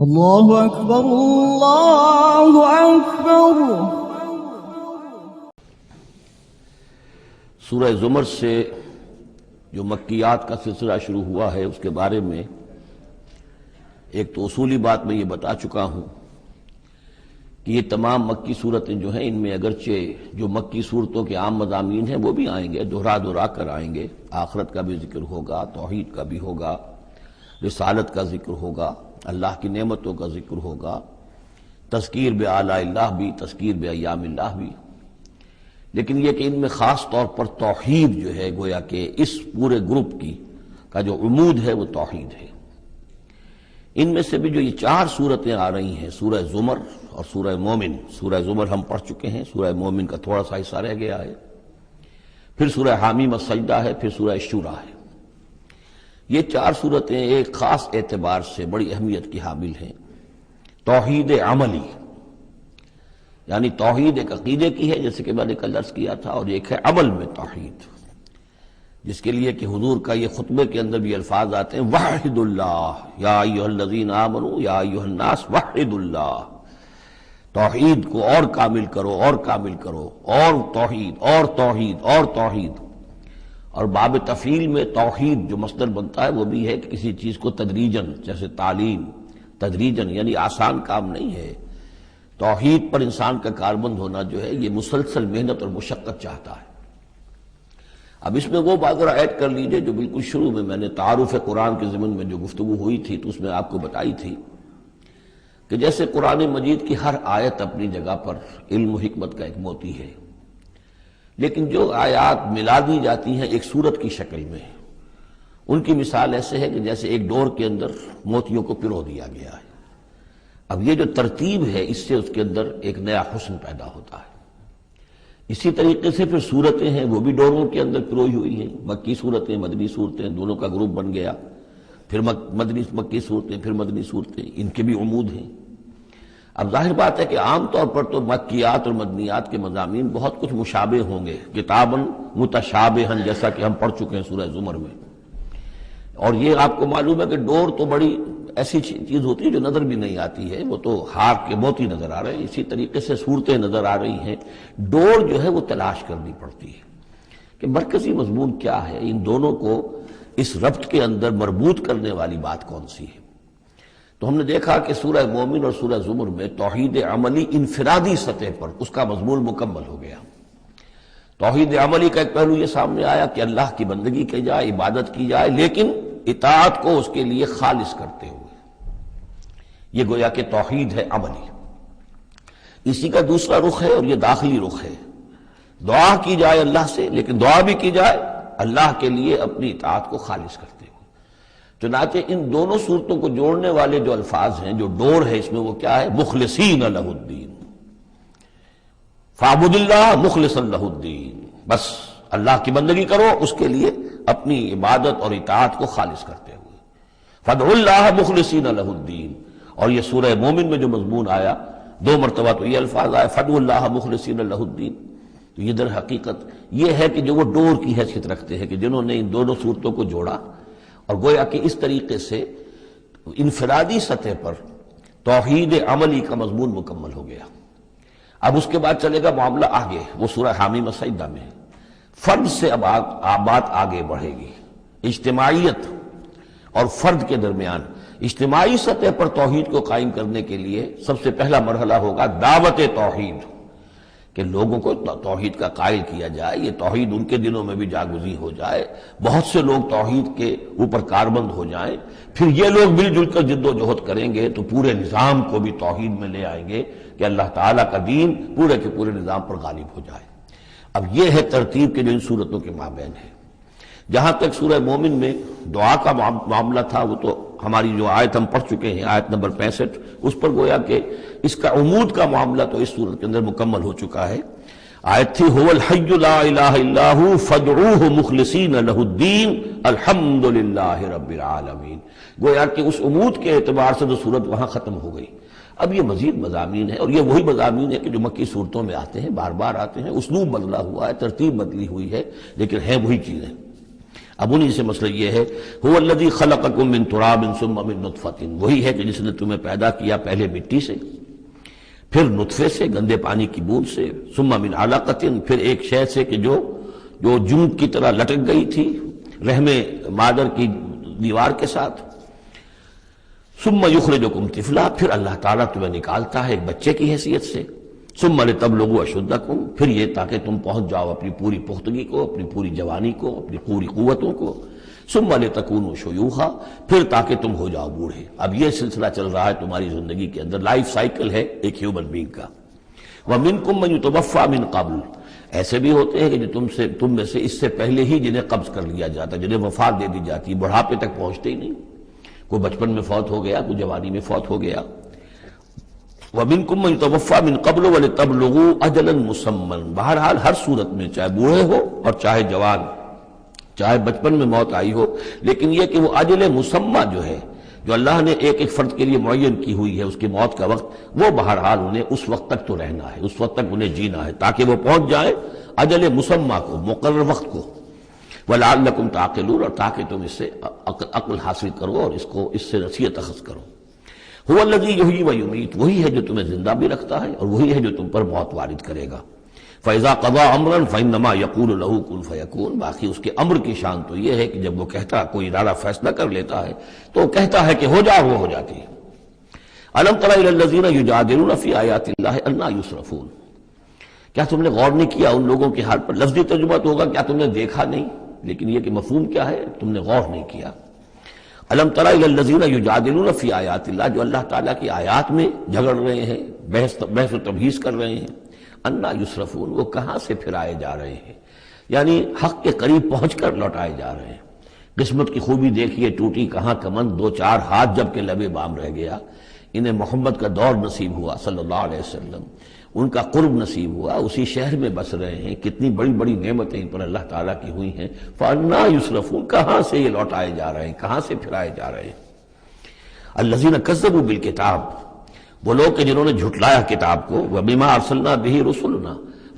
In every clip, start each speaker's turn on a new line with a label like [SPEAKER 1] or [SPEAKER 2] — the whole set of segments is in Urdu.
[SPEAKER 1] اللہ اکبر اللہ اکبر۔
[SPEAKER 2] سورہ زمر سے جو مکیات کا سلسلہ شروع ہوا ہے اس کے بارے میں ایک تو اصولی بات میں یہ بتا چکا ہوں کہ یہ تمام مکی صورتیں جو ہیں ان میں اگرچہ جو مکی صورتوں کے عام مضامین ہیں وہ بھی آئیں گے، دہرا کر آئیں گے، آخرت کا بھی ذکر ہوگا، توحید کا بھی ہوگا، رسالت کا ذکر ہوگا، اللہ کی نعمتوں کا ذکر ہوگا، تذکیر بآلاء اللہ بھی، تذکیر بایام اللہ بھی، لیکن یہ کہ ان میں خاص طور پر توحید جو ہے گویا کہ اس پورے گروپ کا جو عمود ہے وہ توحید ہے۔ ان میں سے بھی جو یہ 4 صورتیں آ رہی ہیں، سورہ زمر اور سورہ مومن، سورہ زمر ہم پڑھ چکے ہیں، سورہ مومن کا تھوڑا سا حصہ رہ گیا ہے، پھر سورہ حامیم السجدہ ہے، پھر سورہ شورى ہے۔ یہ 4 صورتیں ایک خاص اعتبار سے بڑی اہمیت کی حامل ہیں۔ توحید عملی یعنی توحید ایک عقیدے کی ہے جیسے کہ میں نے کل عرض کیا تھا، اور ایک ہے عمل میں توحید، جس کے لیے کہ حضور کا یہ خطبے کے اندر بھی الفاظ آتے ہیں وحد اللہ یا ایھا الذین آمنوا یا ایھا الناس وحد اللہ، توحید کو اور کامل کرو اور کامل کرو، اور توحید اور توحید اور توحید۔ اور باب تفعیل میں توحید جو مصدر بنتا ہے وہ بھی ہے کہ کسی چیز کو تدریجاً، جیسے تعلیم تدریجاً، یعنی آسان کام نہیں ہے۔ توحید پر انسان کا کاربند ہونا جو ہے یہ مسلسل محنت اور مشقت چاہتا ہے۔ اب اس میں وہ بات ذرا ایڈ کر لیجئے جو بالکل شروع میں نے تعارف قرآن کے ضمن میں جو گفتگو ہوئی تھی تو اس میں آپ کو بتائی تھی کہ جیسے قرآن مجید کی ہر آیت اپنی جگہ پر علم و حکمت کا ایک موتی ہے، لیکن جو آیات ملا دی جاتی ہیں ایک صورت کی شکل میں، ان کی مثال ایسے ہے کہ جیسے ایک ڈور کے اندر موتیوں کو پرو دیا گیا ہے۔ اب یہ جو ترتیب ہے اس سے اس کے اندر ایک نیا حسن پیدا ہوتا ہے۔ اسی طریقے سے پھر صورتیں ہیں وہ بھی ڈوروں کے اندر پروئی ہوئی ہیں، مکی صورتیں، مدنی صورتیں، دونوں کا گروپ بن گیا، پھر مکی صورتیں، پھر مدنی صورتیں، ان کے بھی عمود ہیں۔ اب ظاہر بات ہے کہ عام طور پر تو مکیات اور مدنیات کے مضامین بہت کچھ مشابہ ہوں گے، کتاباً متشابہاً، جیسا کہ ہم پڑھ چکے ہیں سورہ زمر میں۔ اور یہ آپ کو معلوم ہے کہ ڈور تو بڑی ایسی چیز ہوتی ہے جو نظر بھی نہیں آتی ہے، وہ تو ہار کے موتی نظر آ رہے ہیں، اسی طریقے سے صورتیں نظر آ رہی ہیں، ڈور جو ہے وہ تلاش کرنی پڑتی ہے کہ مرکزی مضمون کیا ہے، ان دونوں کو اس ربط کے اندر مربوط کرنے والی بات کون سی ہے۔ تو ہم نے دیکھا کہ سورہ مومن اور سورہ زمر میں توحید عملی انفرادی سطح پر اس کا مضمون مکمل ہو گیا۔ توحید عملی کا ایک پہلو یہ سامنے آیا کہ اللہ کی بندگی کی جائے، عبادت کی جائے، لیکن اطاعت کو اس کے لیے خالص کرتے ہوئے، یہ گویا کہ توحید ہے عملی۔ اسی کا دوسرا رخ ہے اور یہ داخلی رخ ہے، دعا کی جائے اللہ سے، لیکن دعا بھی کی جائے اللہ کے لیے اپنی اطاعت کو خالص کرتے ہوئے۔ چنانچہ ان دونوں صورتوں کو جوڑنے والے جو الفاظ ہیں، جو ڈور ہے اس میں، وہ کیا ہے؟ مخلصین لہ الدین، فاعبد اللہ مخلصا لہ الدین، بس اللہ کی بندگی کرو، اس کے لیے اپنی عبادت اور اطاعت کو خالص کرتے ہوئے، فادعوا اللہ مخلصین لہ الدین۔ اور یہ سورہ مومن میں جو مضمون آیا 2 مرتبہ تو یہ الفاظ آئے فادعوا اللہ مخلصین لہ الدین، تو یہ در حقیقت یہ ہے کہ جو وہ ڈور کی حیثیت رکھتے ہیں کہ جنہوں نے ان دونوں صورتوں کو جوڑا، اور گویا کہ اس طریقے سے انفرادی سطح پر توحید عملی کا مضمون مکمل ہو گیا۔ اب اس کے بعد چلے گا معاملہ آگے، وہ سورہ حامیم السجدہ میں فرد سے اب بات آگے بڑھے گی، اجتماعیت اور فرد کے درمیان۔ اجتماعی سطح پر توحید کو قائم کرنے کے لیے سب سے پہلا مرحلہ ہوگا دعوت توحید، کہ لوگوں کو توحید کا قائل کیا جائے، یہ توحید ان کے دلوں میں بھی جاگزی ہو جائے، بہت سے لوگ توحید کے اوپر کاربند ہو جائیں، پھر یہ لوگ مل جل کر جد و جہد کریں گے تو پورے نظام کو بھی توحید میں لے آئیں گے کہ اللہ تعالیٰ کا دین پورے کے پورے نظام پر غالب ہو جائے۔ اب یہ ہے ترتیب کے جو ان صورتوں کے مابین ہے۔ جہاں تک سورہ مومن میں دعا کا معاملہ تھا وہ تو ہماری جو آیت ہم پڑھ چکے ہیں، آیت نمبر 65، اس پر گویا کہ اس کا عمود کا معاملہ تو اس صورت کے اندر مکمل ہو چکا ہے۔ آیت تھی هو الحی لا الہ الا هو فادعوہ مخلصین لہ الدین الحمد للہ رب العالمین۔ گویا کہ اس عمود کے اعتبار سے تو صورت وہاں ختم ہو گئی۔ اب یہ مزید مضامین ہے، اور یہ وہی مضامین ہے کہ جو مکی صورتوں میں آتے ہیں، بار بار آتے ہیں، اسلوب بدلا ہوا ہے، ترتیب بدلی ہوئی ہے، لیکن ہیں وہی چیزیں۔ اب انہی سے مسئلہ یہ ہے هو الذی خلقکم من تراب ثم من نطفۃ، وہی ہے کہ جس نے تمہیں پیدا کیا پہلے مٹی سے، پھر نطفے سے، گندے پانی کی بوند سے، ثم من علقۃ، پھر ایک شے سے کہ جو جون کی طرح لٹک گئی تھی رحم مادر کی دیوار کے ساتھ، ثم یخرجکم طفلا، پھر اللہ تعالیٰ تمہیں نکالتا ہے ایک بچے کی حیثیت سے، ثم لتبلغوا اشدکم، پھر یہ تاکہ تم پہنچ جاؤ اپنی پوری پختگی کو، اپنی پوری جوانی کو، اپنی پوری قوتوں کو، ثم لتکونوا شیوخا، پھر تاکہ تم ہو جاؤ بوڑھے۔ اب یہ سلسلہ چل رہا ہے تمہاری زندگی کے اندر، لائف سائیکل ہے ایک ہیومن بینگ کا۔ ومنکم من یتوفی من قبل، ایسے بھی ہوتے ہیں کہ جو تم میں سے اس سے پہلے ہی جنہیں قبض کر لیا جاتا، جنہیں وفات دے دی جاتی، بڑھاپے تک پہنچتے ہی نہیں، کوئی بچپن میں فوت ہو گیا، کوئی جوانی میں فوت ہو گیا۔ وَمِنْكُمْ مَنْ يُتَوَفَّى مِنْ قَبْلُ وَلِتَبْلُغُوا أَجَلًا مُّسَمًّى، بہرحال ہر صورت میں چاہے بوڑھے ہو اور چاہے جوان، چاہے بچپن میں موت آئی ہو، لیکن یہ کہ وہ اجل مسمى جو ہے، جو اللہ نے ایک ایک فرد کے لیے معین کی ہوئی ہے اس کی موت کا وقت، وہ بہرحال انہیں اس وقت تک تو رہنا ہے، اس وقت تک انہیں جینا ہے تاکہ وہ پہنچ جائے اجل مسمى کو، مقرر وقت کو۔ وَلَعَلَّكُمْ تَعْقِلُونَ، اور تاکہ تم اس سے عقل حاصل کرو اور اس سے نصیحت اخذ کرو۔ هو الذی یحیی و یمیت، وہی ہے جو تمہیں زندہ بھی رکھتا ہے اور وہی ہے جو تم پر موت وارد کرے گا۔ فَإِذَا قَضَىٰ أَمْرًا فَإِنَّمَا يَقُولُ لَهُ كُن فَيَكُونُ، باقی اس کے امر کی شان تو یہ ہے کہ جب وہ کہتا، کوئی ارادہ فیصلہ کر لیتا ہے تو وہ کہتا ہے کہ ہو جا، وہ ہو جاتی ہے۔ أَلَمْ تَرَ إِلَى الَّذِينَ يُجَادِلُونَ فِي آيَاتِ اللَّهِ أَنَّىٰ يُصْرَفُونَ، کیا تم نے غور نہیں کیا ان لوگوں کے حال پر؟ لفظی ترجمہ تو ہوگا کیا تم نے دیکھا نہیں، لیکن یہ کہ مفہوم کیا ہے، تم نے غور نہیں کیا۔ الم تر الی الذین یجادلون فی آیات اللہ، جو اللہ تعالیٰ کی آیات میں جھگڑ رہے ہیں، بحث و تبحیث کر رہے ہیں، انا یصرفون، وہ کہاں سے پھرائے جا رہے ہیں، یعنی حق کے قریب پہنچ کر لوٹائے جا رہے ہیں۔ قسمت کی خوبی دیکھیے، ٹوٹی کہاں کمند، دو چار ہاتھ جب کہ لبے بام رہ گیا۔ انہیں محمد کا دور نصیب ہوا صلی اللہ علیہ وسلم، ان کا قرب نصیب ہوا، اسی شہر میں بس رہے ہیں، کتنی بڑی بڑی نعمتیں ان پر اللہ تعالیٰ کی ہوئی ہیں۔ فَأَنَّىٰ يُصْرَفُونَ، کہاں سے یہ لوٹائے جا رہے ہیں، کہاں سے پھرائے جا رہے ہیں۔ الَّذِينَ كَذَّبُوا بِالْكِتَابِ، وہ لوگ کہ جنہوں نے جھٹلایا کتاب کو، وَبِمَا أَرْسَلْنَا بِهِ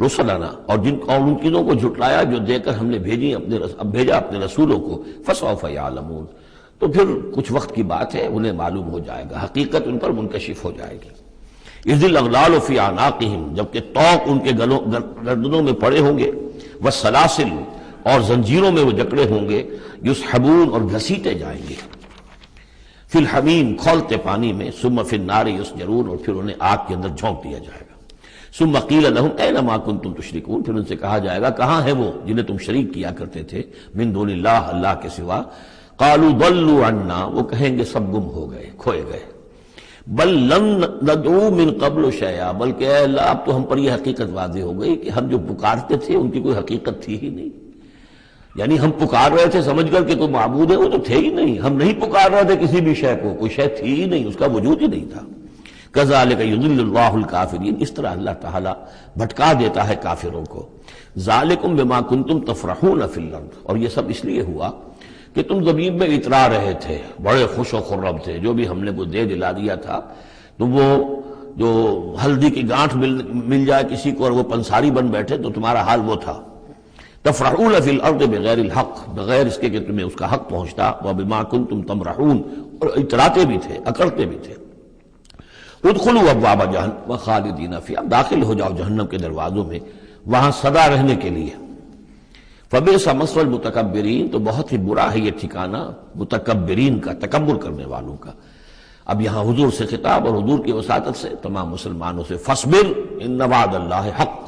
[SPEAKER 2] رُسُلَنَا، اور ان چیزوں کو جھٹلایا جو دے کر ہم نے بھیجا اپنے رسولوں کو، فَسَوْفَ يَعْلَمُونَ، تو پھر کچھ وقت کی بات ہے، انہیں معلوم ہو جائے گا، حقیقت ان پر منکشف ہو جائے گی۔ اذ الاغلال فی اعناقہم، جبکہ طوق ان کے گردنوں میں پڑے ہوں گے، والسلاسل، اور زنجیروں میں وہ جکڑے ہوں گے، یسحبون، اور گھسیٹے جائیں گے، فی الحمیم، کھولتے پانی میں، ثم فی النار یسجرون، اور پھر انہیں آگ کے اندر جھونک دیا جائے گا۔ ثم قیل لہم این ما کنتم تشرکون، پھر ان سے کہا جائے گا کہاں ہے وہ جنہیں تم شریک کیا کرتے تھے، من دون اللہ، اللہ کے سوا۔ قالوا ضلوا عنا، وہ کہیں گے سب گم ہو گئے، کھوئے گئے۔ بل لم ندعو من قبل شیئا، بلکہ اے اللہ اب تو ہم پر یہ حقیقت واضح ہو گئی کہ ہم جو پکارتے تھے ان کی کوئی حقیقت تھی ہی نہیں، یعنی ہم پکار رہے تھے سمجھ کر کہ کوئی معبود ہے، وہ تو تھے ہی نہیں، ہم نہیں پکار رہے تھے کسی بھی شے کو، کوئی شے تھی ہی نہیں، اس کا وجود ہی نہیں تھا۔ کذالک یضل اللہ الکافرین، اس طرح اللہ تعالیٰ بھٹکا دیتا ہے کافروں کو۔ ذالکم بما کنتم تفرحون فی الارض، اور یہ سب اس لیے ہوا کہ تم زمین میں اترا رہے تھے، بڑے خوش و خرم تھے، جو بھی ہم نے کو دے دلا دیا تھا، تو وہ جو ہلدی کی گانٹھ مل جائے کسی کو اور وہ پنساری بن بیٹھے تو تمہارا حال وہ تھا۔ تفرحون فی الارض بغیر الحق، بغیر اس کے کہ تمہیں اس کا حق پہنچتا، وبما کنتم تمرحون، اور اتراتے بھی تھے، اکڑتے بھی تھے۔ ادخلوا ابواب جہنم خالدین فیہا، اب داخل ہو جاؤ جہنم کے دروازوں میں، وہاں سدا رہنے کے لیے۔ فبئس مثوى المتکبرین، تو بہت ہی برا ہے یہ ٹھکانہ متکبرین کا، تکبر کرنے والوں کا۔ اب یہاں حضور سے خطاب اور حضور کی وساطت سے تمام مسلمانوں سے، فاصبر ان وعد اللہ حق،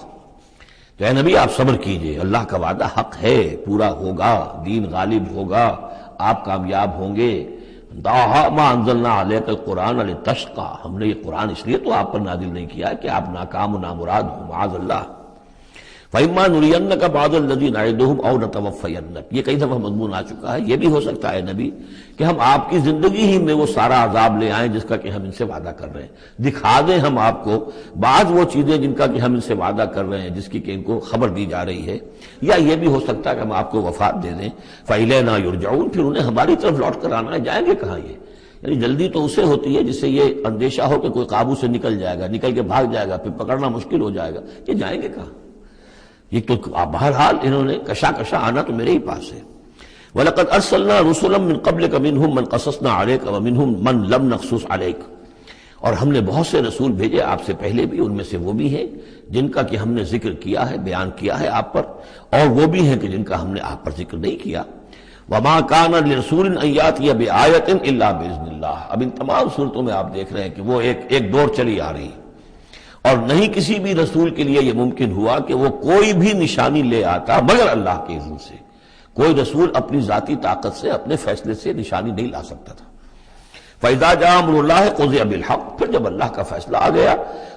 [SPEAKER 2] تو اے نبی آپ صبر کیجئے، اللہ کا وعدہ حق ہے، پورا ہوگا، دین غالب ہوگا، آپ کامیاب ہوں گے۔ ما انزلنا علیک القرآن لتشقى، ہم نے یہ قرآن اس لیے تو آپ پر نازل نہیں کیا کہ آپ ناکام و نامراد ہوں، معاذ اللہ۔ فَإِمَّا نُرِيَنَّكَ بَعْضَ الَّذِي نَعِدُهُمْ أَوْ نَتَوَفَّيَنَّكَ، یہ کئی دفعہ مضمون آ چکا ہے، یہ بھی ہو سکتا ہے نبی کہ ہم آپ کی زندگی ہی میں وہ سارا عذاب لے آئیں جس کا کہ ہم ان سے وعدہ کر رہے ہیں، دکھا دیں ہم آپ کو بعض وہ چیزیں جن کا کہ ہم ان سے وعدہ کر رہے ہیں، جس کی کہ ان کو خبر دی جا رہی ہے، یا یہ بھی ہو سکتا ہے کہ ہم آپ کو وفات دے دیں۔ فَإِلَيْنَا يُرْجَعُونَ، پھر انہیں ہماری طرف لوٹ کر آنا ہے، جائیں گے کہاں یہ؟ یعنی جلدی تو اسے ہوتی ہے جس سے یہ اندیشہ ہو کہ کوئی قابو سے نکل جائے گا، نکل کے بھاگ جائے گا، پھر پکڑنا مشکل ہو جائے گا، یہ جائیں گے کہاں؟ یہ تو بہرحال انہوں نے کشا آنا تو میرے ہی پاس ہے۔ وَلَقَدْ أَرْسَلْنَا رُسُلًا مِّن قَبْلِكَ مِنْهُمْ مَنْ قَصَصْنَا عَلَيْكَ وَمِنْهُمْ مَنْ لَمْ نَقْصُصْ عَلَيْكَ، اور ہم نے بہت سے رسول بھیجے آپ سے پہلے بھی، ان میں سے وہ بھی ہیں جن کا کہ ہم نے ذکر کیا ہے، بیان کیا ہے آپ پر، اور وہ بھی ہیں کہ جن کا ہم نے آپ پر ذکر نہیں کیا۔ وَمَا كَانَ لِرَسُولٍ أَن يَأْتِيَ بِآيَةٍ إِلَّا بِإِذْنِ اللَّهِ، اب ان تمام صورتوں میں آپ دیکھ رہے ہیں کہ وہ ایک دور چلی آ رہی، اور نہیں کسی بھی رسول کے لیے یہ ممکن ہوا کہ وہ کوئی بھی نشانی لے آتا مگر اللہ کے اذن سے۔ کوئی رسول اپنی ذاتی طاقت سے، اپنے فیصلے سے نشانی نہیں لا سکتا تھا۔ فَإِذَا جَاءَ أَمْرُ اللَّهِ قُضِيَ بِالْحَقِّ، پھر جب اللہ کا فیصلہ آ گیا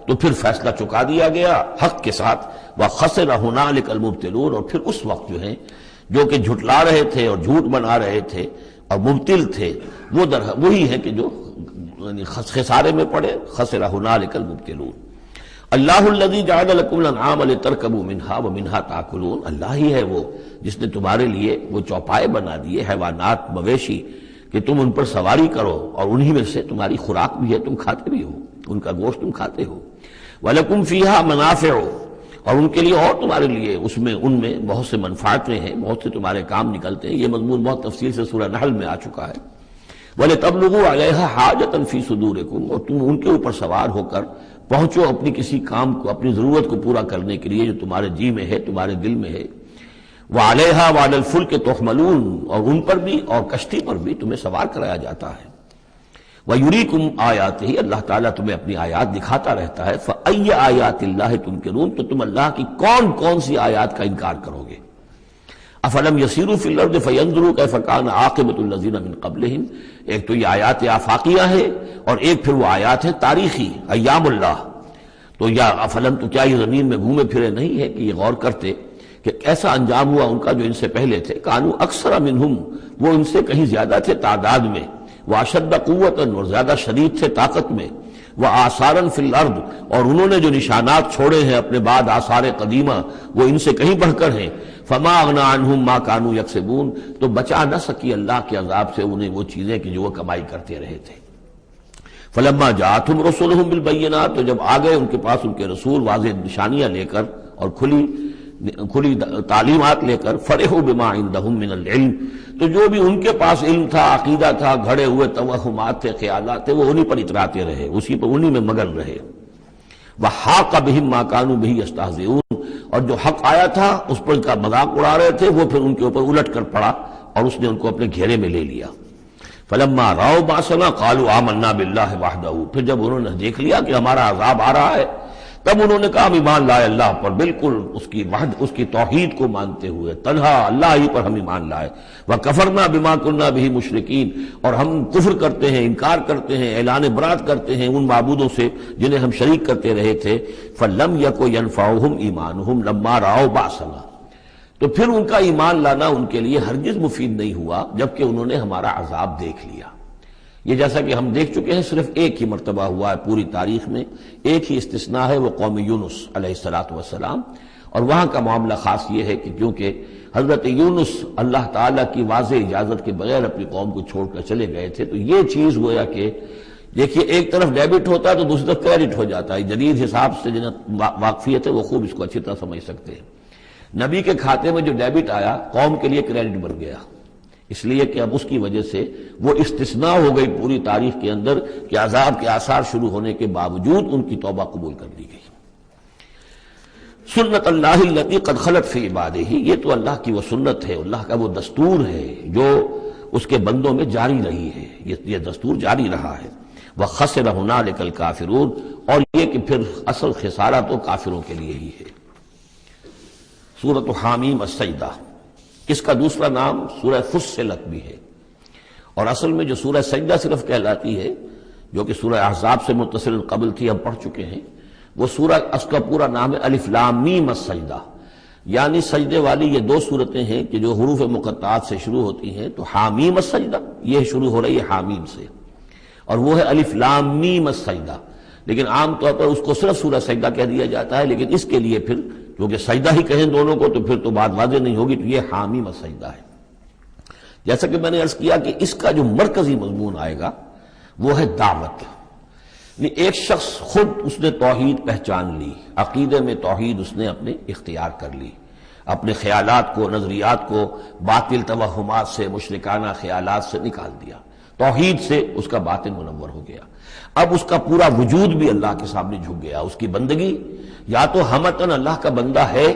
[SPEAKER 2] تو پھر فیصلہ چکا دیا گیا حق کے ساتھ۔ وَخَسِرَ هُنَالِكَ الْمُبْطِلُونَ، اور پھر اس وقت جو ہیں جو کہ جھٹلا رہے تھے اور جھوٹ بنا رہے تھے اور مبطل تھے، وہ وہی ہیں کہ جو خسارے میں پڑے۔ خَسِرَ هُنَالِكَ الْمُبْطِلُونَ۔ اللہ الذی جعل لکم الانعام لترکبوا منها ومنها تاکلون، اللہ ہی ہے وہ جس نے تمہارے لیے وہ چوپائے بنا دیے، حیوانات، مویشی، کہ تم ان پر سواری کرو اور انہی میں سے تمہاری خوراک بھی ہے، تم کھاتے بھی ہو، ان کا گوشت تم کھاتے ہو۔ وَلَكُمْ فِيهَا مَنَافِعُ، اور ان کے لیے اور تمہارے لیے ان میں بہت سے منفعتیں ہیں، بہت سے تمہارے کام نکلتے ہیں۔ یہ مضمون بہت تفصیل سے سورہ نحل میں آ چکا ہے۔ وَلِتَبْلُغُوا عَلَيْهَا حَاجَةً فِي صُدُورِكُمْ، اور تم ان کے اوپر سوار ہو کر پہنچو اپنی کسی کام کو، اپنی ضرورت کو پورا کرنے کے لیے جو تمہارے جی میں ہے، تمہارے دل میں ہے۔ وَعَلَيْهَا وَعَلَى الْفُلْكِ تُحْمَلُونَ، اور ان پر بھی اور کشتی پر بھی تمہیں سوار کرایا جاتا ہے۔ وَيُرِيكُمْ آيَاتِهِ، اللہ تعالیٰ تمہیں اپنی آیات دکھاتا رہتا ہے۔ فَأَيَّ آيَاتِ اللَّهِ تُنْكِرُونَ، تو تم اللہ کی کون کون سی آیات کا انکار کرو گے؟ افلم یسیروا فی الارض فینظروا کیف کان عاقبۃ الذین من قبلہم، ایک تو یہ آیات آفاقیہ ہے اور ایک پھر وہ آیات ہے تاریخی، ایام اللہ۔ تو یا افلم، تو کیا یہ زمین میں گھومے پھرے نہیں ہے کہ یہ غور کرتے کہ کیسا انجام ہوا ان کا جو ان سے پہلے تھے؟ کانوا اکثر منہم، وہ ان سے کہیں زیادہ تھے تعداد میں، واشد قوۃ، اور زیادہ شدید تھے طاقت میں، وآثارا فی الارض، اور انہوں نے جو نشانات چھوڑے ہیں اپنے بعد آثار قدیمہ وہ ان سے کہیں بڑھ کر ہیں۔ فما اغنی عنہم ما کانوا یکسبون، تو بچا نہ سکی اللہ کے عذاب سے انہیں وہ چیزیں کہ جو وہ کمائی کرتے رہے تھے۔ فلما جاءتہم رسلہم بالبینات، تو جب آ گئے ان کے پاس ان کے رسول واضح نشانیاں لے کر اور کھلی تعلیمات لے کر، فرحوا بما عندہم من العلم، تو جو بھی ان کے پاس علم تھا، عقیدہ تھا، گھڑے ہوئے توہمات تھے، خیالات تھے، وہ انہی پر اتراتے رہے، اسی پر انہی میں مگن رہے۔ وحاق بہم ما کانوا بہ یستہزئون، اور جو حق آیا تھا اس پر کا مذاق اڑا رہے تھے، وہ پھر ان کے اوپر الٹ کر پڑا اور اس نے ان کو اپنے گھیرے میں لے لیا۔ فلما رأوا بأسنا قالوا آمنا باللہ وحدہ، پھر جب انہوں نے دیکھ لیا کہ ہمارا عذاب آ رہا ہے، تب انہوں نے کہا ہم ایمان لائے اللہ پر، بالکل اس کی توحید کو مانتے ہوئے، تنہا اللہ ہی پر ہم ایمان لائے۔ وَكَفَرْنَا بِمَا كُنَّا بِهِ مُشْرِكِينَ، اور ہم کفر کرتے ہیں، انکار کرتے ہیں، اعلان برات کرتے ہیں ان معبودوں سے جنہیں ہم شریک کرتے رہے تھے۔ فَلَمْ يَكُ يَنْفَعُهُمْ إِيمَانُهُمْ لَمَّا رَأَوْا بَأْسَنَا، تو پھر ان کا ایمان لانا ان کے لیے ہرگز مفید نہیں ہوا جبکہ انہوں نے ہمارا عذاب دیکھ لیا۔ یہ جیسا کہ ہم دیکھ چکے ہیں صرف ایک ہی مرتبہ ہوا ہے پوری تاریخ میں، ایک ہی استثناء ہے، وہ قوم یونس علیہ السلام، اور وہاں کا معاملہ خاص یہ ہے کہ کیونکہ حضرت یونس اللہ تعالیٰ کی واضح اجازت کے بغیر اپنی قوم کو چھوڑ کر چلے گئے تھے، تو یہ چیز گویا کہ دیکھیے ایک طرف ڈیبٹ ہوتا ہے تو دوسری طرف کریڈٹ ہو جاتا ہے۔ جدید حساب سے جنہیں واقفیت ہے وہ خوب اس کو اچھی طرح سمجھ سکتے ہیں۔ نبی کے کھاتے میں جو ڈیبٹ آیا قوم کے لیے کریڈٹ بن گیا، اس لیے کہ اب اس کی وجہ سے وہ استثناء ہو گئی پوری تاریخ کے اندر کہ عذاب کے آثار شروع ہونے کے باوجود ان کی توبہ قبول کر لی گئی۔ سنت اللہ التی قد خلت فی عبادہ، یہ تو اللہ کی وہ سنت ہے، اللہ کا وہ دستور ہے جو اس کے بندوں میں جاری رہی ہے، یہ دستور جاری رہا ہے۔ وخسر ہنالک الکافرون، اور یہ کہ پھر اصل خسارہ تو کافروں کے لیے ہی ہے۔ سورۃ حامیم السجدہ، اس کا دوسرا نام سورہ فصلت بھی ہے، اور اصل میں جو سورہ سجدہ صرف کہلاتی ہے، جو کہ سورہ احزاب سے متصل قبل تھی، ہم پڑھ چکے ہیں، وہ سورہ، اس کا پورا نام ہے الف لام میم السجدہ، یعنی سجدے والی یہ دو صورتیں ہیں کہ جو حروف مقطعات سے شروع ہوتی ہیں، تو حامیم السجدہ یہ شروع ہو رہی ہے حامیم سے، اور وہ ہے الف لام میم السجدہ، لیکن عام طور پر اس کو صرف سورہ سجدہ کہہ دیا جاتا ہے، لیکن اس کے لیے پھر کیونکہ سجدہ ہی کہیں دونوں کو تو پھر تو بات واضح نہیں ہوگی، تو یہ حامیم السجدہ ہے۔ جیسا کہ میں نے عرض کیا کہ اس کا جو مرکزی مضمون آئے گا وہ ہے دعوت، یعنی ایک شخص خود اس نے توحید پہچان لی، عقیدے میں توحید اس نے اپنے اختیار کر لی، اپنے خیالات کو، نظریات کو باطل توہمات سے، مشرکانہ خیالات سے نکال دیا، توحید سے اس کا باطن منور ہو گیا۔ اب اس کا پورا وجود بھی اللہ کے سامنے جھک گیا۔ اس کی بندگی یا تو ہمتاً اللہ کا بندہ ہے،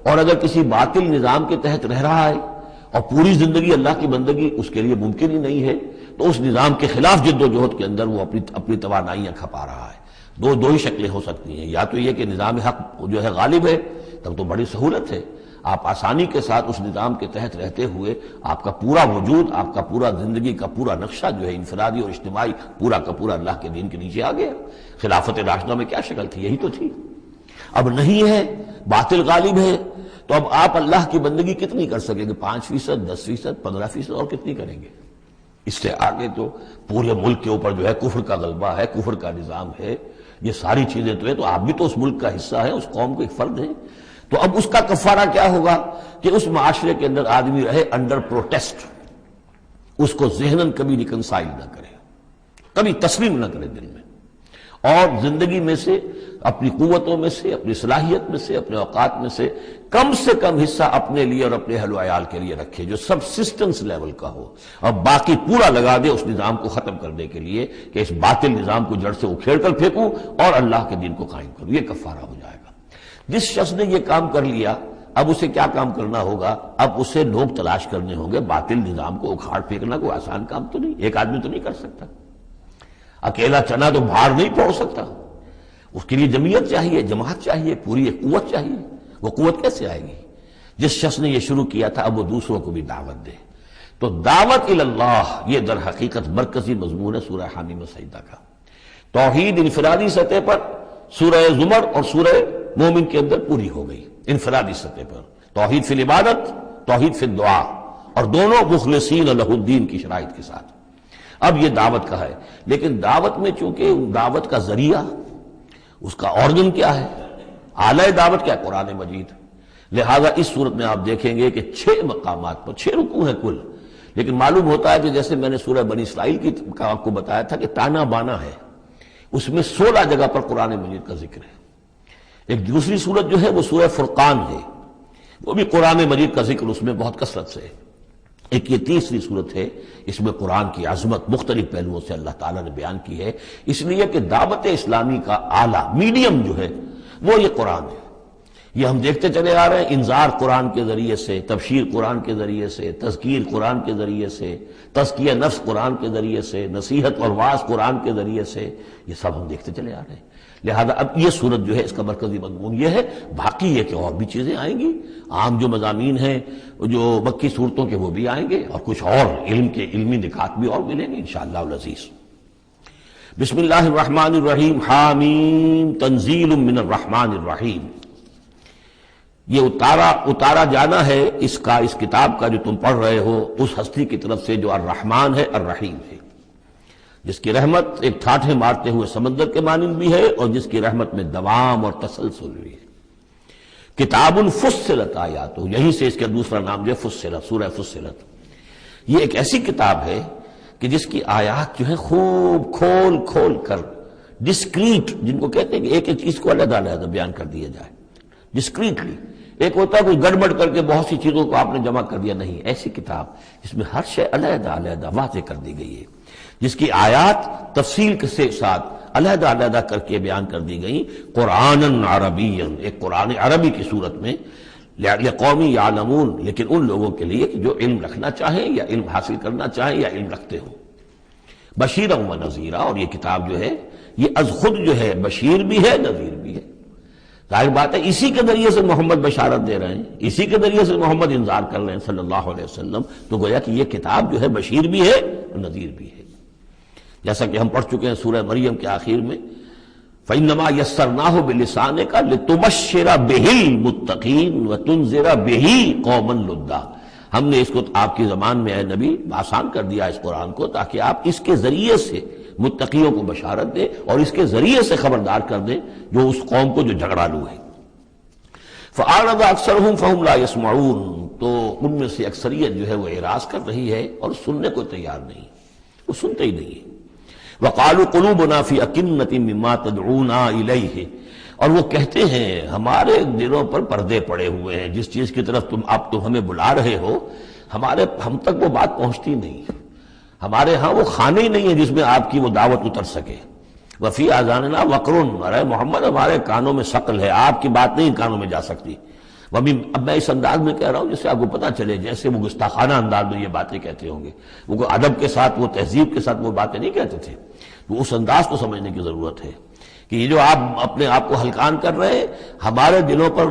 [SPEAKER 2] اور اگر کسی باطل نظام کے تحت رہ رہا ہے اور پوری زندگی اللہ کی بندگی اس کے لیے ممکن ہی نہیں ہے، تو اس نظام کے خلاف جد و جہد کے اندر وہ اپنی توانائیاں کھپا رہا ہے۔ دو ہی شکلیں ہو سکتی ہیں، یا تو یہ کہ نظام حق جو ہے غالب ہے، تب تو بڑی سہولت ہے، آپ آسانی کے ساتھ اس نظام کے تحت رہتے ہوئے آپ کا پورا وجود، آپ کا پورا زندگی کا پورا نقشہ جو ہے انفرادی اور اجتماعی پورا کا پورا اللہ کے دین کے نیچے آ گیا۔ خلافت راشدہ میں کیا شکل تھی؟ یہی تو تھی۔ اب نہیں ہے، باطل غالب ہے، تو اب آپ اللہ کی بندگی کتنی کر سکیں گے؟ 5%، 10%، 15%، اور کتنی کریں گے؟ اس سے آگے تو پورے ملک کے اوپر جو ہے کفر کا غلبہ ہے، کفر کا نظام ہے، یہ ساری چیزیں تو ہیں، تو آپ بھی تو اس ملک کا حصہ ہیں، اس قوم کے ایک فرد ہیں۔ تو اب اس کا کفارہ کیا ہوگا کہ اس معاشرے کے اندر آدمی رہے انڈر پروٹیسٹ، اس کو ذہناً کبھی ریکنسائل نہ کرے، کبھی تسلیم نہ کرے دل میں، اور زندگی میں سے، اپنی قوتوں میں سے، اپنی صلاحیت میں سے، اپنے اوقات میں سے کم حصہ اپنے لیے اور اپنے اہل و عیال کے لیے رکھے، جو سب سسٹنس لیول کا ہو، اور باقی پورا لگا دے اس نظام کو ختم کرنے کے لیے کہ اس باطل نظام کو جڑ سے اکھیڑ کر پھینکوں اور اللہ کے دین کو قائم کروں۔ یہ کفارہ ہو جائے گا۔ جس شخص نے یہ کام کر لیا، اب اسے کیا کام کرنا ہوگا؟ اب اسے لوگ تلاش کرنے ہوں گے۔ باطل نظام کو اکھاڑ پھینکنا کوئی آسان کام تو نہیں، ایک آدمی تو نہیں کر سکتا، اکیلا چنا تو بھاڑ نہیں پھوڑ سکتا، اس کے لیے جمعیت چاہیے، جماعت چاہیے، پوری ایک قوت چاہیے۔ وہ قوت کیسے آئے گی؟ جس شخص نے یہ شروع کیا تھا اب وہ دوسروں کو بھی دعوت دے۔ تو دعوت اللہ، یہ در حقیقت مرکزی مضمون ہے سورہ حامیم سجدہ کا۔ توحید انفرادی سطح پر سورہ زمر اور سورہ مومن کے اندر پوری ہو گئی، انفرادی سطح پر توحید فی العبادت، توحید فی الدعا، اور دونوں مخلصین لہ الدین کی شرائط کے ساتھ۔ اب یہ دعوت کا ہے، لیکن دعوت میں چونکہ دعوت کا ذریعہ، اس کا آرگن کیا ہے، اعلی دعوت کیا ہے؟ قرآن مجید۔ لہذا اس صورت میں آپ دیکھیں گے کہ 6 مقامات پر 6 رکوع ہیں کل، لیکن معلوم ہوتا ہے کہ جیسے میں نے سورہ بنی اسرائیل کی آپ کو بتایا تھا کہ تانا بانا ہے، اس میں 16 جگہ پر قرآن مجید کا ذکر ہے۔ ایک دوسری صورت جو ہے وہ سورہ فرقان ہے، وہ بھی قرآن مجید کا ذکر اس میں بہت کثرت سے ہے۔ ایک یہ تیسری صورت ہے، اس میں قرآن کی عظمت مختلف پہلوؤں سے اللہ تعالیٰ نے بیان کی ہے، اس لیے کہ دعوت اسلامی کا اعلیٰ میڈیم جو ہے وہ یہ قرآن ہے۔ یہ ہم دیکھتے چلے آ رہے ہیں، انذار قرآن کے ذریعے سے، تبشیر قرآن کے ذریعے سے، تذکیر قرآن کے ذریعے سے، تزکیہ نفس قرآن کے ذریعے سے، نصیحت اور واعظ قرآن کے ذریعے سے، یہ سب ہم دیکھتے چلے آ رہے ہیں۔ لہذا اب یہ صورت جو ہے اس کا مرکزی مضمون یہ ہے، باقی یہ کہ اور بھی چیزیں آئیں گی، عام جو مضامین ہیں جو مکی صورتوں کے وہ بھی آئیں گے، اور کچھ اور علمی نکات بھی اور ملیں گے انشاءاللہ العزیز۔ بسم اللہ الرحمن الرحیم، حامیم تنزیل من الرحمن الرحیم۔ یہ اتارا جانا ہے اس کتاب کا جو تم پڑھ رہے ہو اس ہستی کی طرف سے جو الرحمن ہے، الرحیم ہے، جس کی رحمت ایک ٹھاٹھے مارتے ہوئے سمندر کے مانند بھی ہے، اور جس کی رحمت میں دوام اور تسلسل بھی ہے۔ کتاب فصلت آیاتہ، یہیں سے اس کا دوسرا نام جو ہے فصلت، سورہ فصلت۔ یہ ایک ایسی کتاب ہے کہ جس کی آیات جو ہے خوب کھول کھول کر ڈسکریٹ، جن کو کہتے ہیں کہ ایک ایک چیز کو علیحدہ علیحدہ بیان کر دیا جائے ڈسکریٹلی۔ ایک ہوتا ہے کوئی گڑبڑ کر کے بہت سی چیزوں کو آپ نے جمع کر دیا، نہیں، ایسی کتاب جس میں ہر شے علیحدہ علیحدہ واضح کر دی گئی ہے، جس کی آیات تفصیل کے ساتھ علیحدہ علیحدہ کر کے بیان کر دی گئی، قرآنً عربیًا، ایک قرآن عربی کی صورت میں، لقوم یعلمون، لیکن ان لوگوں کے لیے کہ جو علم رکھنا چاہیں یا علم حاصل کرنا چاہیں یا علم رکھتے ہوں، بشیرً و نذیرا، اور یہ کتاب جو ہے یہ از خود جو ہے بشیر بھی ہے، نذیر بھی ہے۔ ظاہر بات ہے اسی کے ذریعے سے محمد بشارت دے رہے ہیں، اسی کے ذریعے سے محمد انذار کر رہے ہیں صلی اللہ علیہ وسلم، تو گویا کہ یہ کتاب جو ہے بشیر بھی ہے اور نذیر بھی ہے۔ جیسا کہ ہم پڑھ چکے ہیں سورہ مریم کے آخر میں، فَإِنَّمَا يَسَّرْنَاهُ بِلِسَانِكَ لِتُبَشِّرَ بِهِ الْمُتَّقِينَ وَتُنذِرَ بِهِ قَوْمًا لُدًّا، ہم نے اس کو آپ کی زبان میں اے نبی آسان کر دیا اس قرآن کو، تاکہ آپ اس کے ذریعے سے متقیوں کو بشارت دیں اور اس کے ذریعے سے خبردار کر دیں جو اس قوم کو جو جھگڑالو ہے۔ فَأَعْرَضَ أَكْثَرُهُمْ فَهُمْ لَا يَسْمَعُونَ، تو ان میں سے اکثریت جو ہے وہ اعراض کر رہی ہے اور سننے کو تیار نہیں، وہ سنتے ہی نہیں ہے۔ وَقَالُوا قُلُوبُنَا فِي أَكِنَّةٍ مِّمَّا تَدْعُونَا إِلَيْهِ، اور وہ کہتے ہیں ہمارے دلوں پر پردے پڑے ہوئے ہیں، جس چیز کی طرف تم ہمیں بلا رہے ہو ہم تک وہ بات پہنچتی نہیں، ہمارے ہاں وہ خانے ہی نہیں ہے جس میں آپ کی وہ دعوت اتر سکے۔ وفی آذاننا وقرن، ارے محمد ہمارے کانوں میں ثقل ہے، آپ کی بات نہیں کانوں میں جا سکتی۔ اب میں اس انداز میں کہہ رہا ہوں جس سے آپ کو پتہ چلے، جیسے وہ گستاخانہ انداز میں یہ باتیں کہتے ہوں گے، وہ ادب کے ساتھ، وہ تہذیب کے ساتھ وہ باتیں نہیں کہتے تھے، تو اس انداز کو سمجھنے کی ضرورت ہے کہ یہ جو آپ اپنے آپ کو ہلکان کر رہے ہیں، ہمارے دلوں پر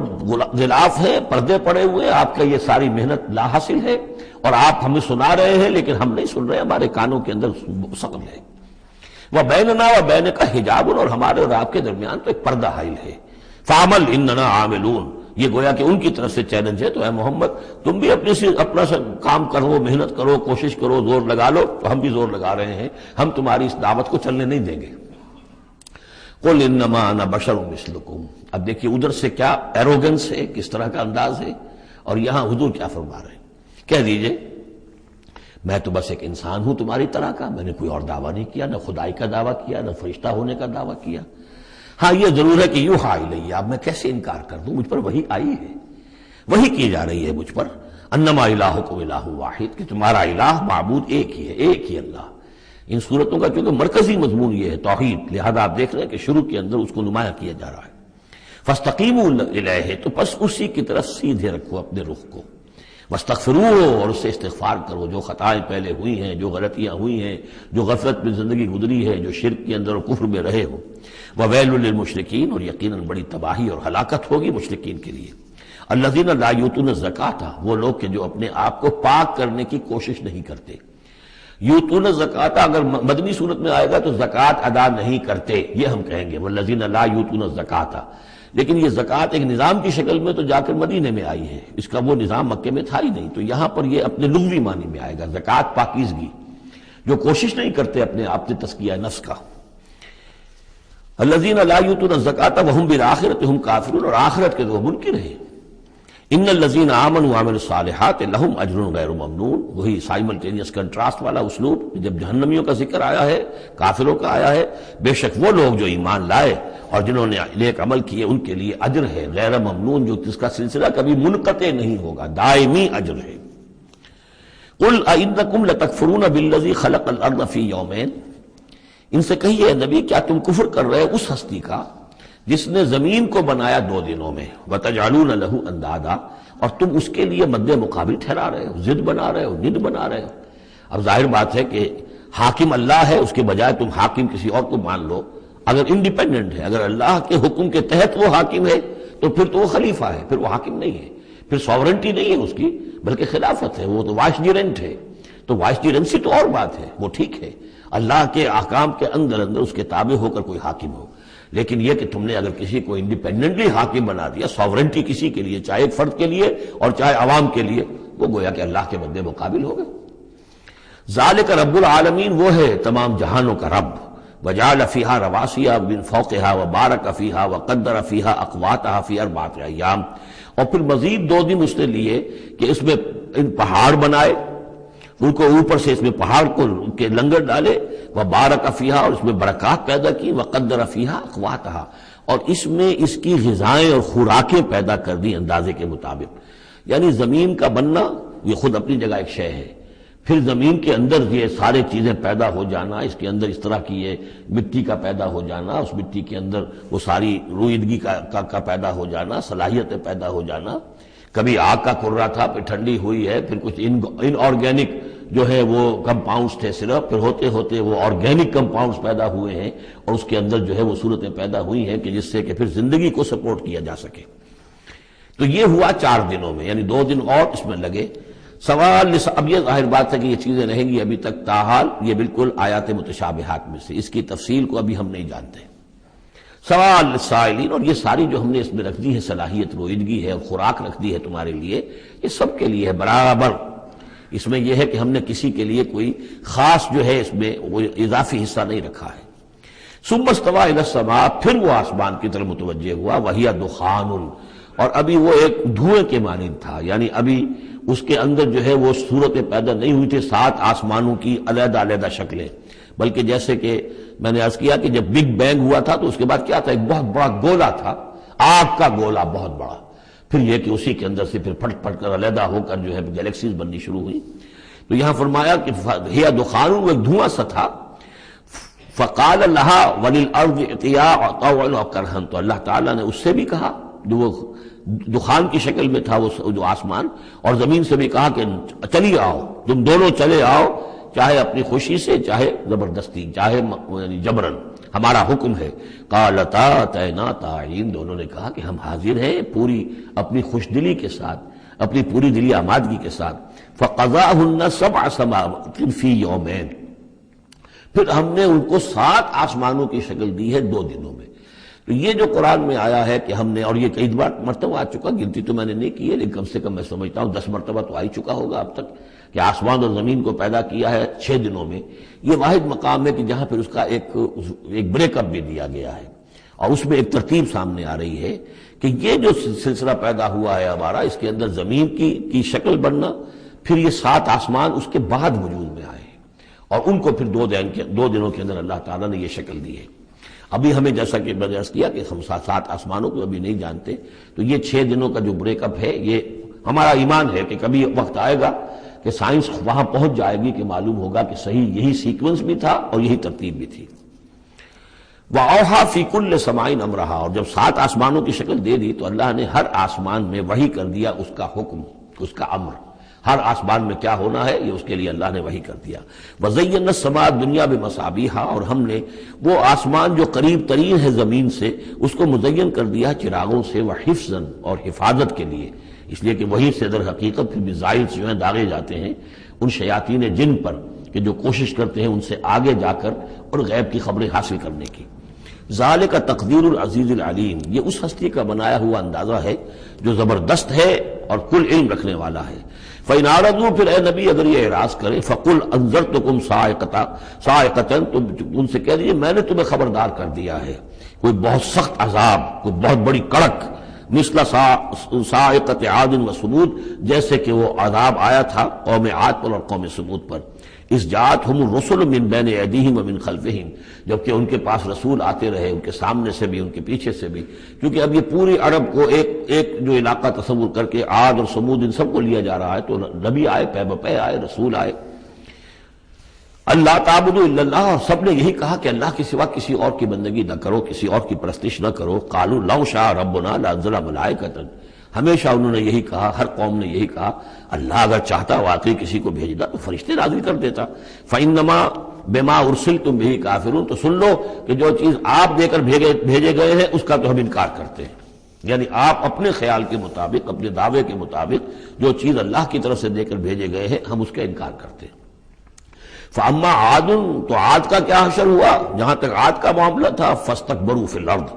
[SPEAKER 2] غلاف ہے، پردے پڑے ہوئے، آپ کا یہ ساری محنت لا حاصل ہے، اور آپ ہمیں سنا رہے ہیں لیکن ہم نہیں سن رہے، ہمارے کانوں کے اندر ثقل ہے۔ وَبَيْنَنَا وَبَيْنَكَ حِجَابٌ، اور ہمارے اور آپ کے درمیان تو ایک پردہ حائل ہے۔ فَعَمَلْ إِنَّنَا عَامِلُونَ، یہ گویا کہ ان کی طرف سے چیلنج ہے، تو اے محمد تم بھی اپنا کام کرو، محنت کرو، کوشش کرو، زور لگا لو، تو ہم بھی زور لگا رہے ہیں، ہم تمہاری اس دعوت کو چلنے نہیں دیں گے۔ قُلْ إِنَّمَا أَنَا بَشَرٌ مِثْلُكُمْ، اب دیکھیے ادھر سے کیا ایروگنس ہے، کس طرح کا انداز ہے، اور یہاں حضور کیا فرما رہے ہیں، کہہ دیجئے میں تو بس ایک انسان ہوں تمہاری طرح کا، میں نے کوئی اور دعویٰ نہیں کیا، نہ خدائی کا دعویٰ کیا، نہ فرشتہ ہونے کا دعویٰ کیا۔ ہاں یہ ضرور ہے کہ یوحیٰ الیہ، اب میں کیسے انکار کر دوں، مجھ پر وحی آئی ہے، وحی کی جا رہی ہے مجھ پر، انما الہکم الہ واحد، کہ تمہارا الہ معبود ایک ہی ہے، ایک ہی اللہ۔ ان صورتوں کا چونکہ مرکزی مضمون یہ ہے توحید، لہذا آپ دیکھ رہے ہیں کہ شروع کے اندر اس کو نمایاں کیا جا رہا ہے۔ فاستقیموا الیہ، تو بس اسی کی طرف سیدھے رکھو اپنے رخ کو، واستغفروہ، اور اس سے استغفار کرو، جو خطائیں پہلے ہوئی ہیں، جو غلطیاں ہوئی ہیں، جو غفلت میں زندگی گزری ہے، جو شرک کے اندر اور کفر میں رہے ہو۔ وویل للمشرکین، اور یقیناً بڑی تباہی اور ہلاکت ہوگی مشرکین کے لیے۔ الذین لا یؤتون الزکاۃ، وہ لوگ کہ جو اپنے آپ کو پاک کرنے کی کوشش نہیں کرتے۔ یؤتون الزکاۃ اگر مدنی صورت میں آئے گا تو زکوٰۃ ادا نہیں کرتے، یہ ہم کہیں گے والذین لا یؤتون الزکاۃ، لیکن یہ زکوٰۃ ایک نظام کی شکل میں تو جا کر مدینے میں آئی ہے، اس کا وہ نظام مکے میں تھا ہی نہیں، تو یہاں پر یہ اپنے لغوی معنی میں آئے گا، زکوٰۃ پاکیزگی، جو کوشش نہیں کرتے اپنے آپ سے تزکیہ نفس کا۔ الذین لا یؤتون الزکاۃ وهم بالآخرۃ هم کافرون، اور آخرت کے تو منکر ہیں۔ ان الذین آمنوا وعملوا الصالحات لهم اجر غیر ممنون، وہی سائملٹینیس کنٹراسٹ والا اسلوب، جب جہنمیوں کا ذکر آیا ہے، کافروں کا آیا ہے، بے شک وہ لوگ جو ایمان لائے اور جنہوں نے نیک عمل کیے ان کے لیے اجر ہے غیر ممنون، جو جس کا سلسلہ کبھی منقطع نہیں ہوگا، دائمی اجر ہے۔ قل ائنکم لتکفرون بالذی خلق الارض فی یومین، ان سے کہیے نبی کیا تم کفر کر رہے اس ہستی کا جس نے زمین کو بنایا 2 دنوں میں، وتجعلون له اندادا، اور تم اس کے لیے مد مقابل ٹھہرا رہے ہو، ضد بنا رہے ہو، ند بنا رہے ہو۔ اب ظاہر بات ہے کہ حاکم اللہ ہے، اس کے بجائے تم حاکم کسی اور کو مان لو، اگر انڈیپینڈنٹ ہے، اگر اللہ کے حکم کے تحت وہ حاکم ہے تو پھر تو وہ خلیفہ ہے، پھر وہ حاکم نہیں ہے، پھر ساورنٹی نہیں ہے اس کی بلکہ خلافت ہے، وہ تو وائسڈیرنٹ ہے، تو وائسڈیرنسی تو اور بات ہے، وہ ٹھیک ہے، اللہ کے احکام کے اندر اس کے تابع ہو کر کوئی حاکم ہو، لیکن یہ کہ تم نے اگر کسی کو انڈیپینڈنٹلی حاکم بنا دیا، ساورنٹی کسی کے لیے، چاہے ایک فرد کے لیے اور چاہے عوام کے لیے، وہ گویا کہ اللہ کے مد مقابل ہو گئے۔ ذالک رب العالمین، وہ ہے تمام جہانوں کا رب، وجعل فیہا رواسیہ من فوقہا وبارک فیہا وقدر فیہا اقواتہا فی 4 ایام، اور پھر مزید 2 دن اس نے لیے کہ اس میں ان پہاڑ بنائے، ان کو اوپر سے اس میں پہاڑ کو کے لنگر ڈالے، وبارک فیہا، اور اس میں برکات پیدا کی، وقدر فیہا اقواتہا، اور اس میں اس کی غذائیں اور خوراکیں پیدا کر دی اندازے کے مطابق۔ یعنی زمین کا بننا یہ خود اپنی جگہ ایک شے ہے، پھر زمین کے اندر یہ سارے چیزیں پیدا ہو جانا، اس کے اندر اس طرح کی یہ مٹی کا پیدا ہو جانا، اس مٹی کے اندر وہ ساری روئیدگی کا پیدا ہو جانا، صلاحیتیں پیدا ہو جانا، کبھی آگ کا کرا تھا پھر ٹھنڈی ہوئی ہے، پھر کچھ ان آرگینک جو ہے وہ کمپاؤنڈز تھے صرف، پھر ہوتے ہوتے وہ آرگینک کمپاؤنڈز پیدا ہوئے ہیں، اور اس کے اندر جو ہے وہ صورتیں پیدا ہوئی ہیں کہ جس سے کہ پھر زندگی کو سپورٹ کیا جا سکے۔ تو یہ ہوا 4 دنوں میں، یعنی 2 دن اور اس میں لگے۔ سوال اب یہ ظاہر بات ہے کہ یہ چیزیں رہیں گی ابھی تک، تاحال یہ بالکل آیات متشابہات میں سے، اس کی تفصیل کو ابھی ہم نہیں جانتے۔ سوال للسائلین، اور یہ ساری جو ہم نے اس میں رکھ دی ہے صلاحیت، روئیدگی ہے اور خوراک رکھ دی ہے تمہارے لیے، یہ سب کے لیے ہے برابر۔ اس میں یہ ہے کہ ہم نے کسی کے لیے کوئی خاص جو ہے اس میں وہ اضافی حصہ نہیں رکھا ہے۔ ثم استوى الى السماء، پھر وہ آسمان کی طرف متوجہ ہوا، وہی دخان، اور ابھی وہ ایک دھوئیں کے مانند تھا، یعنی ابھی اس کے اندر جو ہے وہ صورتیں پیدا نہیں ہوئی تھی 7 آسمانوں کی علیحدہ علیحدہ شکلیں، بلکہ جیسے کہ میں نے عرض کیا کہ جب بگ بینگ ہوا تھا تو اس کے بعد کیا تھا، ایک بہت بڑا گولا تھا، آگ کا گولا بہت بڑا، پھر یہ کہ اسی کے اندر سے پھر پھٹ پھٹ کر علیحدہ ہو کر جو ہے گیلیکسیز بننی شروع ہوئی۔ تو یہاں فرمایا کہ ہی دخان، وہ ایک دھواں سا تھا، فقال لها وللارض ائتيا طوعا وكرها، تو اللہ تعالیٰ نے اس سے بھی کہا جو وہ دخان کی شکل میں تھا وہ جو آسمان، اور زمین سے بھی کہا کہ چلی آؤ، تم دونوں چلے آؤ، چاہے اپنی خوشی سے، چاہے زبردستی، چاہے یعنی جبرن، ہمارا حکم ہے۔ قالتا اتینا طاعین، دونوں نے کہا کہ ہم حاضر ہیں پوری اپنی خوش دلی کے ساتھ، اپنی پوری دلی آمادگی کے ساتھ۔ فقضاهن 7 سماوات فی یومین، پھر ہم نے ان کو 7 آسمانوں کی شکل دی ہے 2 دنوں میں۔ تو یہ جو قرآن میں آیا ہے کہ ہم نے، اور یہ کئی مرتبہ آ چکا، گنتی تو میں نے نہیں کی ہے لیکن کم سے کم میں سمجھتا ہوں 10 مرتبہ تو آ ہی چکا ہوگا اب تک، کہ آسمان اور زمین کو پیدا کیا ہے 6 دنوں میں۔ یہ واحد مقام ہے کہ جہاں پھر اس کا ایک بریک اپ بھی دیا گیا ہے، اور اس میں ایک ترتیب سامنے آ رہی ہے کہ یہ جو سلسلہ پیدا ہوا ہے ہمارا، اس کے اندر زمین کی شکل بننا، پھر یہ 7 آسمان اس کے بعد وجود میں آئے، اور ان کو پھر 2 دنوں کے اندر اللہ تعالیٰ نے یہ شکل دی ہے۔ ابھی ہمیں جیسا کہ میں نے عرض کیا کہ ہم 7 آسمانوں کو ابھی نہیں جانتے، تو یہ 6 دنوں کا جو بریک اپ ہے، یہ ہمارا ایمان ہے کہ کبھی وقت آئے گا کہ سائنس وہاں پہنچ جائے گی کہ معلوم ہوگا کہ صحیح یہی سیکوینس بھی تھا اور یہی ترتیب بھی تھی۔ وَأَوْحَىٰ فِي كُلِّ سَمَاءٍ أَمْرَهَا، اور جب 7 آسمانوں کی شکل دے دی تو اللہ نے ہر آسمان میں وحی کر دیا اس کا حکم، اس کا امر، ہر آسمان میں کیا ہونا ہے یہ اس کے لیے اللہ نے وحی کر دیا۔ وَزَيَّنَّا السَّمَاءَ الدُّنْيَا بِمَصَابِيحَ، اور ہم نے وہ آسمان جو قریب ترین ہے زمین سے اس کو مزین کر دیا چراغوں سے، وحفظاً، اور حفاظت کے لیے، اس لیے کہ وہی سے در حقیقت پھر میزائل جو ہیں داغے جاتے ہیں ان شیاطین جن پر کہ جو کوشش کرتے ہیں ان سے آگے جا کر اور غیب کی خبریں حاصل کرنے کی۔ ذالک تقدیر العزیز العلیم، یہ اس ہستی کا بنایا ہوا اندازہ ہے جو زبردست ہے اور کل علم رکھنے والا ہے۔ فَإِنْ أَعْرَضُوا، پھر اے نبی اگر یہ اعراض کرے، فَقُلْ أَنذَرْتُكُمْ صَاعِقَةً، تو ان سے کہہ دیجیے میں نے تمہیں خبردار کر دیا ہے کوئی بہت سخت عذاب، کوئی بہت بڑی کڑک، مثل صاعقۃ عاد و ثمود، جیسے کہ وہ عذاب آیا تھا قوم عاد پر اور قوم ثمود پر۔ اس جاءتہم الرسل من بین ایدیہم ومن خلفہم، جبکہ ان کے پاس رسول آتے رہے ان کے سامنے سے بھی ان کے پیچھے سے بھی، کیونکہ اب یہ پوری عرب کو ایک جو علاقہ تصور کر کے عاد اور ثمود ان سب کو لیا جا رہا ہے، تو نبی آئے، پے بپے آئے، رسول آئے۔ اللہ تعبدوا الا اللہ، اور سب نے یہی کہا کہ اللہ کے سوا کسی اور کی بندگی نہ کرو، کسی اور کی پرستش نہ کرو۔ قالوا لو شاء ربنا لانزل ملائکۃ، ہمیشہ انہوں نے یہی کہا، ہر قوم نے یہی کہا اللہ اگر چاہتا واقعی کسی کو بھیجتا تو فرشتے نازل کر دیتا۔ فإنما بما ارسلتم به کافرون، تو سن لو کہ جو چیز آپ دے کر بھیجے گئے ہیں اس کا تو ہم انکار کرتے ہیں، یعنی آپ اپنے خیال کے مطابق، اپنے دعوے کے مطابق جو چیز اللہ کی طرف سے دے کر بھیجے گئے ہیں ہم اس کا انکار کرتے ہیں۔ فاما عاد، تو عاد کا کیا حشر ہوا؟ جہاں تک عاد کا معاملہ تھا، فاستکبروا فی الارض،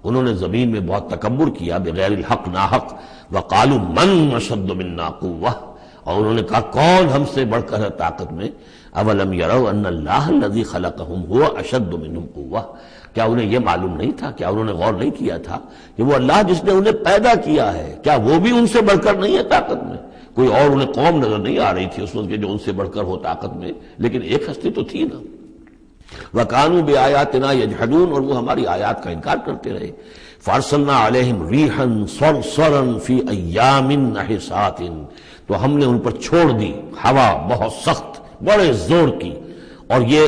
[SPEAKER 2] انہوں نے زمین میں بہت تکبر کیا بغیر الحق، ناحق۔ وقالوا من اشد منا قوہ، اور انہوں نے کہا کون ہم سے بڑھ کر ہے طاقت میں۔ اولم یروا ان اللہ الذی خلقہم هو اشد منہم قوہ، کیا انہیں یہ معلوم نہیں تھا، کیا انہوں نے غور نہیں کیا تھا کہ وہ اللہ جس نے انہیں پیدا کیا ہے، کیا وہ بھی ان سے بڑھ کر نہیں ہے طاقت میں؟ کوئی اور انہیں قوم نظر نہیں آ رہی تھی اس وقت جو ان سے بڑھ کر ہو طاقت میں، لیکن ایک ہستی تو تھی نا۔ وَكَانُوا بِآيَاتِنَا يَجْحَدُونَ، اور وہ ہماری آیات کا انکار کرتے رہے۔ فَأَرْسَلْنَا عَلَيْهِمْ رِيحًا صَرْصَرًا فِي أَيَّامٍ نَحِسَاتٍ، تو ہم نے ان پر چھوڑ دی ہوا بہت سخت، بڑے زور کی، اور یہ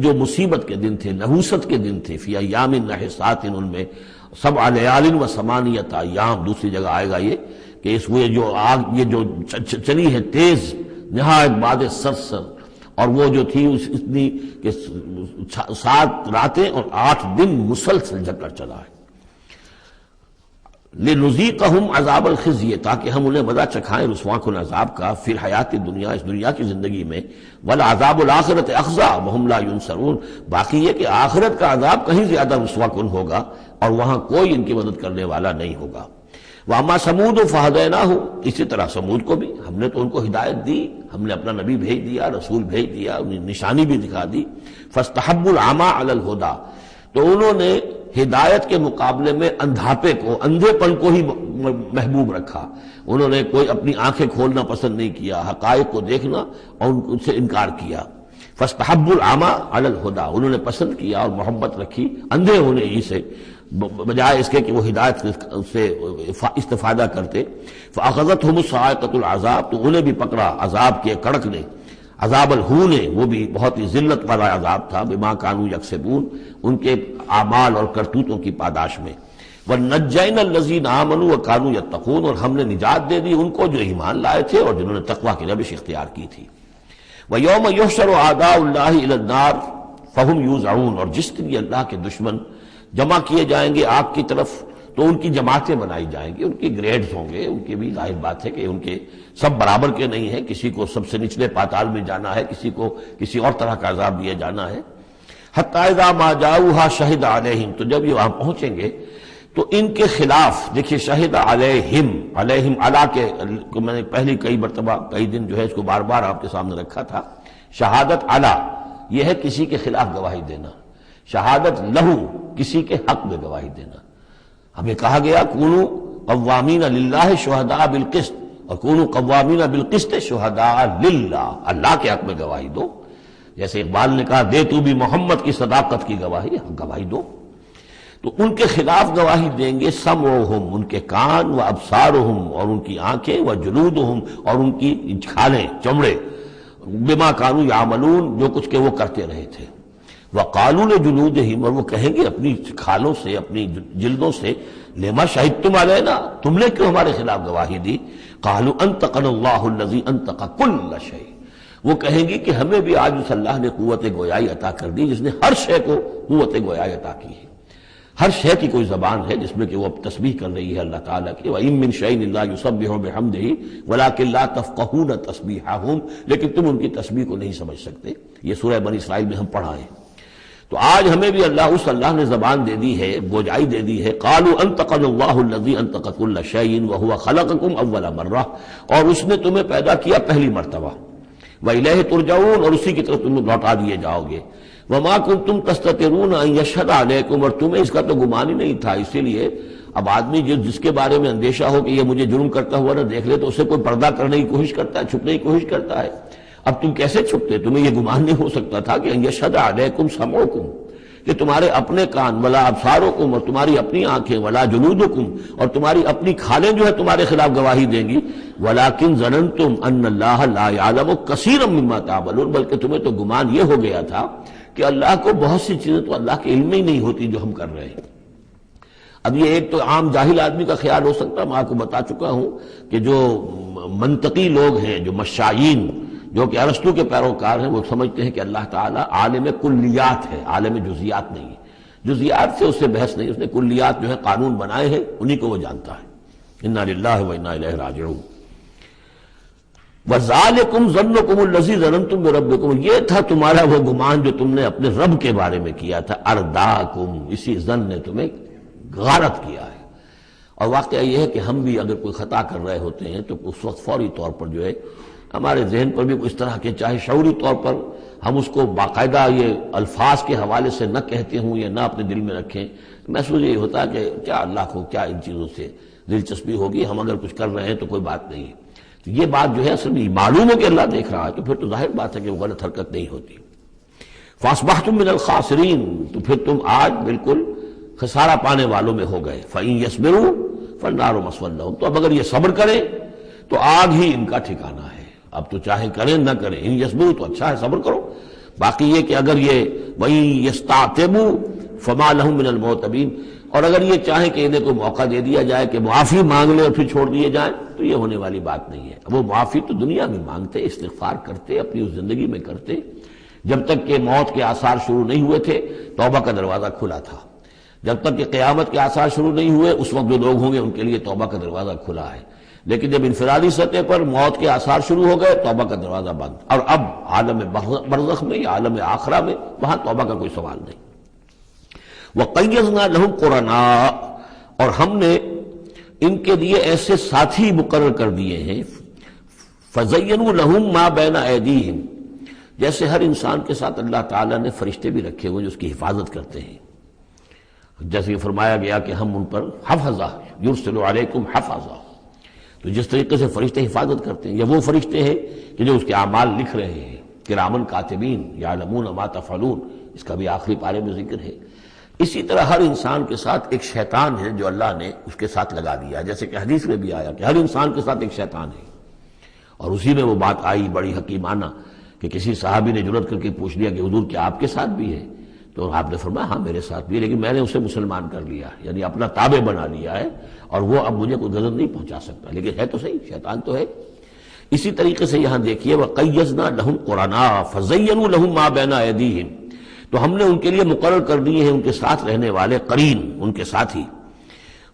[SPEAKER 2] جو مصیبت کے دن تھے، نحوست کے دن تھے، فی ایام نحسات، ان میں 7 لیال و 8 ایام، دوسری جگہ آئے گا یہ کہ اس وہ جو آگ یہ جو چلی ہے تیز نہایت باد سرسر، اور وہ جو تھی اتنی کہ 7 راتیں اور 8 دن مسلسل جھکڑ چلا ہے۔ لِنُذِيقَهُمْ عَذَابَ الْخِزْيِ، تاکہ ہم انہیں مزہ چکھائیں رسوا کن عذاب کا، فی الحیات دنیا، اس دنیا کی زندگی میں، وَالْعَذَابُ الْآخِرَةِ أَخْزَىٰ وَهُمْ لَا يُنصَرُونَ، باقی یہ کہ آخرت کا عذاب کہیں زیادہ رسوا کن ہوگا اور وہاں کوئی ان کی مدد کرنے والا نہیں ہوگا۔ وَأَمَّا ثَمُودُ فَهَدَيْنَاهُمْ، اسی طرح سمود کو بھی ہم نے تو ان کو ہدایت دی، ہم نے اپنا نبی بھیج دیا، رسول بھیج دیا، انہیں نشانی بھی دکھا دی۔ فَاسْتَحَبُّوا الْعَمَىٰ عَلَى الْهُدىٰ، تو انہوں نے ہدایت کے مقابلے میں اندھاپے کو، اندھے پن کو ہی محبوب رکھا، انہوں نے کوئی اپنی آنکھیں کھولنا پسند نہیں کیا، حقائق کو دیکھنا اور ان سے انکار کیا۔ فاستحبوا العمى علی الہدی، انہوں نے پسند کیا اور محبت رکھی اندھے ہونے ہی سے بجائے اس کے کہ وہ ہدایت سے استفادہ کرتے. فاخذتهم الصاعقۃ العذاب، تو انہیں بھی پکڑا عذاب کے کڑک نے، عذاب الہون، وہ بھی بہت ہی ذلت والا عذاب تھا، بما كانوا یکسبون، ان کے اعمال اور کرتوتوں کی پاداش میں. وَنَجَّيْنَا الَّذِينَ آمَنُوا وَكَانُوا يَتَّقُونَ، اور ہم نے نجات دے دی ان کو جو ایمان لائے تھے اور جنہوں نے تقوی کی روش اختیار کی تھی. وَيَوْمَ يُحْشَرُ أَعْدَاءُ اللَّهِ إِلَى النَّارِ فَهُمْ يُوزَعُونَ، اور جس دن اللہ کے دشمن جمع کیے جائیں گے آگ کی طرف تو ان کی جماعتیں بنائی جائیں گی، ان کی گریڈز ہوں گے، ان کی بھی ظاہر بات ہے کہ ان کے سب برابر کے نہیں ہیں، کسی کو سب سے نچلے پاتال میں جانا ہے، کسی کو کسی اور طرح کا عذاب دیا جانا ہے. حتی اذا ما جاؤوها شہد علیہم، تو جب یہ وہاں پہنچیں گے تو ان کے خلاف، دیکھیے شہد علیہم، علیہم علا کے میں نے پہلی کئی مرتبہ کئی دن جو ہے اس کو بار بار آپ کے سامنے رکھا تھا. شہادت علا یہ ہے کسی کے خلاف گواہی دینا، شہادت لہو کسی کے حق میں گواہی دینا. ہمیں کہا گیا کونوا قوامین للہ شہداء بالقسط، اور کونوا قوامین بالقسط شہداء للہ، اللہ کے حق میں گواہی دو. جیسے اقبال نے کہا دے تو بھی محمد کی صداقت کی گواہی، گواہی دو. تو ان کے خلاف گواہی دیں گے سمعہم، ان کے کان، و ابصارہم، اور ان کی آنکھیں، و جلودہم، اور ان کی کھالیں چمڑے، بما کانوا یعملون، جو کچھ کہ وہ کرتے رہے تھے. وقالوا لجلودہم، اور وہ کہیں گے اپنی کھالوں سے، اپنی جلدوں سے، لما شہدتم علینا، تم نے کیوں ہمارے خلاف گواہی دی. قالوا انطقنا اللہ الذی انطق کل شیء، وہ کہیں گی کہ ہمیں بھی آج اس اللہ نے قوت گویائی عطا کر دی جس نے ہر شے کو قوت گویائی عطا کی ہے. ہر شے کی کوئی زبان ہے جس میں کہ وہ تسبیح کر رہی ہے اللہ تعالیٰ کی. وَإِن مِّن شَيْءٍ إِلَّا يُسَبِّحُ بِحَمْدِهِ وَلَٰكِن لَّا تَفْقَهُونَ تَسْبِيحَهُم، لیکن تم ان کی تسبیح کو نہیں سمجھ سکتے. یہ سورہ بنی اسرائیل میں ہم پڑھا ہے. تو آج ہمیں بھی اللہ نے زبان دے دی ہے، گوجائی دے دی ہے. قالوا انطقنا اللہ الذی انطق کل شیء وهو خلقکم اول مرہ، اور اس نے تمہیں پیدا کیا پہلی مرتبہ. وإلیہ ترجعون، اور اسی کی طرف تم لوٹا دیے جاؤ گے. وما کنتم تستترون ان یشهد علیکم، اور تمہیں اس کا تو گمان ہی نہیں تھا. اسی لیے اب آدمی جس کے بارے میں اندیشہ ہو کہ یہ مجھے جرم کرتا ہوا نہ دیکھ لے تو اسے کوئی پردہ کرنے کی کوشش کرتا ہے، چھپنے کی کوشش کرتا ہے. اب تم کیسے چھپتے؟ تمہیں یہ گمان نہیں ہو سکتا تھا کہ ان یشهد علیکم سمعکم، کہ تمہارے اپنے کان، ولا ابصارکم، اور تمہاری اپنی آنکھیں، ولا جلودکم، اور تمہاری اپنی کھالیں جو ہے تمہارے خلاف گواہی دیں گی. ولکن ظننتم ان اللہ لا یعلم کثیرا مما تعملون، بلکہ تمہیں تو گمان یہ ہو گیا تھا کہ اللہ کو بہت سی چیزیں تو اللہ کے علم میں ہی نہیں ہوتی جو ہم کر رہے ہیں. اب یہ ایک تو عام جاہل آدمی کا خیال ہو سکتا ہے، میں آپ کو بتا چکا ہوں کہ جو منطقی لوگ ہیں، جو مشائین، جو کہ ارسطو کے پیروکار ہیں، وہ سمجھتے ہیں کہ اللہ تعالیٰ عالم کلیات ہے، عالم جزیات نہیں ہے. جزیات سے اس سے بحث نہیں، اس نے کلیات جو ہے قانون بنائے ہیں، انہی کو وہ جانتا ہے. انا للہ و انا الیہ راجعون. وَذَلِكُمْ ظَنُّكُمُ الَّذِي ظَنَنْتُمْ بِرَبِّكُمْ، یہ تھا تمہارا وہ گمان جو تم نے اپنے رب کے بارے میں کیا تھا. ارداکم، اسی ظن نے تمہیں غارت کیا ہے. اور واقعہ یہ ہے کہ ہم بھی اگر کوئی خطا کر رہے ہوتے ہیں تو اس وقت فوری طور پر جو ہے ہمارے ذہن پر بھی اس طرح کے، چاہے شعوری طور پر ہم اس کو باقاعدہ یہ الفاظ کے حوالے سے نہ کہتے ہوں یا نہ اپنے دل میں رکھیں، محسوس یہ ہوتا ہے کہ کیا اللہ کو کیا ان چیزوں سے دلچسپی ہوگی، ہم اگر کچھ کر رہے ہیں تو کوئی بات نہیں. تو یہ بات جو ہے اصل میں معلوم ہو کہ اللہ دیکھ رہا ہے تو پھر تو ظاہر بات ہے کہ وہ غلط حرکت نہیں ہوتی. فاصبحتم من الخاسرین، تو پھر تم آج بالکل خسارہ پانے والوں میں ہو گئے. فإن يصبروا فالنار مثوى لهم، تو اب اگر یہ صبر کریں تو آگ ہی ان کا ٹھکانہ ہے. اب تو چاہے کریں نہ کریں، ان یصبروا تو اچھا ہے، صبر کرو. باقی یہ کہ اگر یہ وإن يستعتبوا فما لهم من المعتبین، اور اگر یہ چاہیں کہ انہیں کوئی موقع دے دیا جائے کہ معافی مانگ لیں اور پھر چھوڑ دیے جائیں تو یہ ہونے والی بات نہیں ہے. وہ معافی تو دنیا میں مانگتے، استغفار کرتے، اپنی اس زندگی میں کرتے. جب تک کہ موت کے آثار شروع نہیں ہوئے تھے توبہ کا دروازہ کھلا تھا. جب تک کہ قیامت کے آثار شروع نہیں ہوئے اس وقت جو لوگ ہوں گے ان کے لیے توبہ کا دروازہ کھلا ہے. لیکن جب انفرادی سطح پر موت کے آثار شروع ہو گئے توبہ کا دروازہ بند. اور اب عالم برزخ میں یا عالم آخرہ میں وہاں توبہ کا کوئی سوال نہیں. وَقَيَّضْنَا لَهُمْ قُرَنَاءَ، اور ہم نے ان کے لیے ایسے ساتھی مقرر کر دیے ہیں. فَزَيَّنُوا لَهُمْ مَا بَيْنَ أَيْدِيهِمْ، جیسے ہر انسان کے ساتھ اللہ تعالیٰ نے فرشتے بھی رکھے ہوئے جو اس کی حفاظت کرتے ہیں. جیسے یہ فرمایا گیا کہ ہم ان پر حفظہ یرسل علیکم حفظہ، تو جس طریقے سے فرشتے حفاظت کرتے ہیں، یا وہ فرشتے ہیں کہ جو اس کے اعمال لکھ رہے ہیں. کرامن کاتبین یعلمون ما تفعلون، اس کا بھی آخری پارے میں ذکر ہے۔ اسی طرح ہر انسان کے ساتھ ایک شیطان ہے جو اللہ نے اس کے ساتھ لگا دیا، جیسے کہ حدیث میں بھی آیا کہ ہر انسان کے ساتھ ایک شیطان ہے۔ اور اسی میں وہ بات آئی بڑی حکیمانہ کہ کسی صحابی نے جرأت کر کے پوچھ لیا کہ حضور کیا آپ کے ساتھ بھی ہے؟ تو آپ نے فرمایا ہاں میرے ساتھ بھی ہے، لیکن میں نے اسے مسلمان کر لیا، یعنی اپنا تابع بنا لیا ہے، اور وہ اب مجھے کوئی غضب نہیں پہنچا سکتا، لیکن ہے تو صحیح، شیطان تو ہے۔ اسی طریقے سے یہاں دیکھیے وَقَيَّزْنَا لَهُمْ قُرَنَاءَ فَزَيَّنُوا لَهُم مَّا بَيْنَ أَيْدِيهِمْ، تو ہم نے ان کے لیے مقرر کر دیے ہیں ان کے ساتھ رہنے والے قرین، ان کے ساتھی۔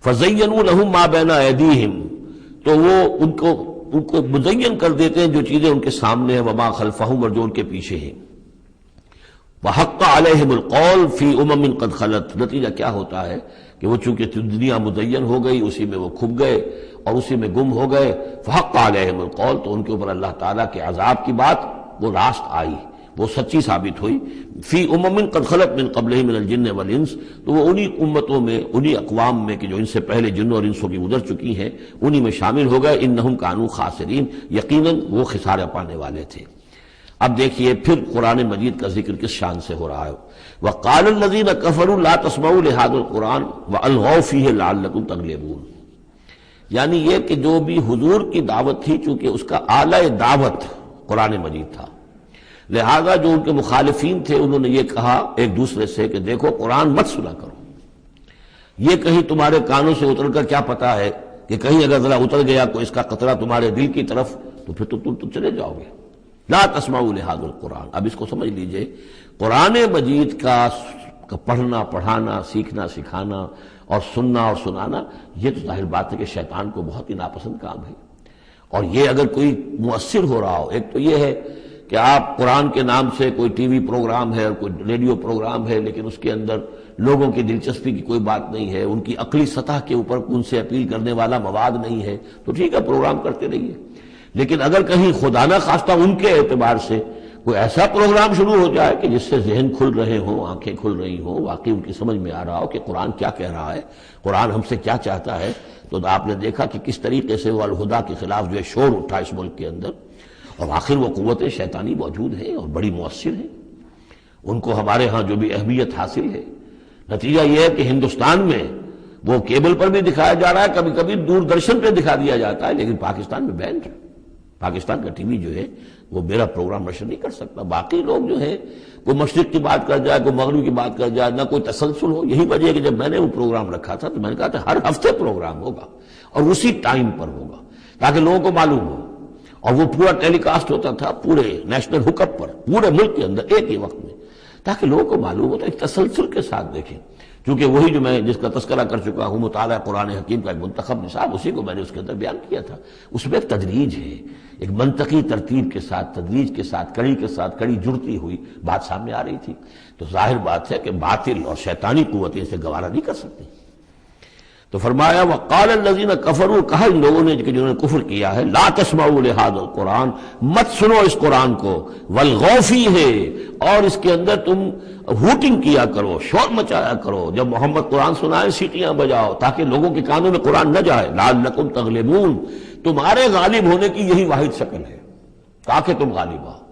[SPEAKER 2] فَزَيَّنُوا لَهُم مَّا بَيْنَ أَيْدِيهِمْ، تو وہ ان کو مزین کر دیتے ہیں جو چیزیں ان کے سامنے ہیں، وما خلفہم، اور جو ان کے پیچھے ہیں۔ وحق علیہم القول فی امم قد خلت، نتیجہ کیا ہوتا ہے کہ وہ چونکہ دنیا مزین ہو گئی، اسی میں وہ کھپ گئے اور اسی میں گم ہو گئے۔ فحق علیہم القول، تو ان کے اوپر اللہ تعالیٰ کے عذاب کی بات وہ راست آئی، وہ سچی ثابت ہوئی۔ فی امم قد خلت من قبلہم من الجن والانس، تو وہ انہی امتوں میں، انہی اقوام میں کہ جو ان سے پہلے جنوں اور انسوں کی گزر چکی ہیں، انہی میں شامل ہو گئے۔ انہم کانوا خاسرین، یقیناً وہ خسارہ پانے والے تھے۔ اب دیکھیے پھر قرآن مجید کا ذکر کس شان سے ہو رہا ہے۔ وَقَالَ الَّذِينَ كَفَرُوا لَا تَسْمَعُوا لِهَذَا الْقُرْآنِ وَأَلْغَوْا فِيهِ لَعَلَّكُمْ تَغْلِبُونَ، یعنی یہ کہ جو بھی حضور کی دعوت تھی، چونکہ اس کا اعلی دعوت قرآن مجید تھا، لہذا جو ان کے مخالفین تھے انہوں نے یہ کہا ایک دوسرے سے کہ دیکھو قرآن مت سنا کرو، یہ کہیں تمہارے کانوں سے اتر کر کیا پتا ہے کہ کہیں اگر ذرا اتر گیا کوئی اس کا قطرہ تمہارے دل کی طرف تو پھر تم چلے جاؤ گے۔ لا تسمعوا لهذا القرآن، اب اس کو سمجھ لیجئے، قرآن مجید کا پڑھنا، پڑھانا، سیکھنا، سکھانا اور سننا اور سنانا، یہ تو ظاہر بات ہے کہ شیطان کو بہت ہی ناپسند کام ہے۔ اور یہ اگر کوئی مؤثر ہو رہا ہو، ایک تو یہ ہے کہ آپ قرآن کے نام سے کوئی ٹی وی پروگرام ہے اور کوئی ریڈیو پروگرام ہے، لیکن اس کے اندر لوگوں کی دلچسپی کی کوئی بات نہیں ہے، ان کی عقلی سطح کے اوپر ان سے اپیل کرنے والا مواد نہیں ہے، تو ٹھیک ہے پروگرام کرتے رہیے۔ لیکن اگر کہیں خدا نہ خواستہ ان کے اعتبار سے کوئی ایسا پروگرام شروع ہو جائے کہ جس سے ذہن کھل رہے ہوں، آنکھیں کھل رہی ہوں، واقعی ان کی سمجھ میں آ رہا ہو کہ قرآن کیا کہہ رہا ہے، قرآن ہم سے کیا چاہتا ہے، تو آپ نے دیکھا کہ کس طریقے سے وہ الہدا کے خلاف جو ہے شور اٹھا اس ملک کے اندر، اور آخر وہ قوت شیطانی موجود ہے اور بڑی مؤثر ہے، ان کو ہمارے ہاں جو بھی اہمیت حاصل ہے۔ نتیجہ یہ ہے کہ ہندوستان میں وہ کیبل پر بھی دکھایا جا رہا ہے، کبھی کبھی دوردرشن پہ دکھا دیا جاتا ہے، لیکن پاکستان میں بینڈ ہے۔ پاکستان کا ٹی وی جو ہے وہ میرا پروگرام نشر نہیں کر سکتا۔ باقی لوگ جو ہے کوئی مشرق کی بات کر جائے، کوئی مغرب کی بات کر جائے، نہ کوئی تسلسل ہو۔ یہی وجہ ہے کہ جب میں نے وہ پروگرام رکھا تھا تو میں نے کہا تھا ہر ہفتے پروگرام ہوگا اور اسی ٹائم پر ہوگا تاکہ لوگوں کو معلوم ہو، اور وہ پورا ٹیلی کاسٹ ہوتا تھا پورے نیشنل ہک اپ پر، پورے ملک کے اندر ایک ہی وقت میں، تاکہ لوگوں کو معلوم ہو۔ تو ایک تسلسل کے ساتھ دیکھیں، چونکہ وہی جو میں جس کا تذکرہ کر چکا ہوں مطالعہ قرآن حکیم کا ایک منتخب نصاب، اسی کو میں نے اس کے اندر بیان کیا تھا۔ اس میں ایک تدریج ہے، ایک منطقی ترتیب کے ساتھ، تدریج کے ساتھ، کڑی کے ساتھ کڑی جڑتی ہوئی بات سامنے آ رہی تھی۔ تو ظاہر بات ہے کہ باطل اور شیطانی قوتیں اسے گوارا نہیں کر سکتی۔ تو فرمایا وقال الذین کفروا، کہا ان لوگوں نے کہ جنہوں نے کفر کیا ہے، لا تسمعوا لهذا القرآن، مت سنو اس قرآن کو، والغوا فیہ، اور اس کے اندر تم ہوٹنگ کیا کرو، شور مچایا کرو، جب محمد قرآن سنائے سیٹیاں بجاؤ تاکہ لوگوں کے کانوں میں قرآن نہ جائے، لعلکم تغلبون، تمہارے غالب ہونے کی یہی واحد شکل ہے تاکہ تم غالب ہو۔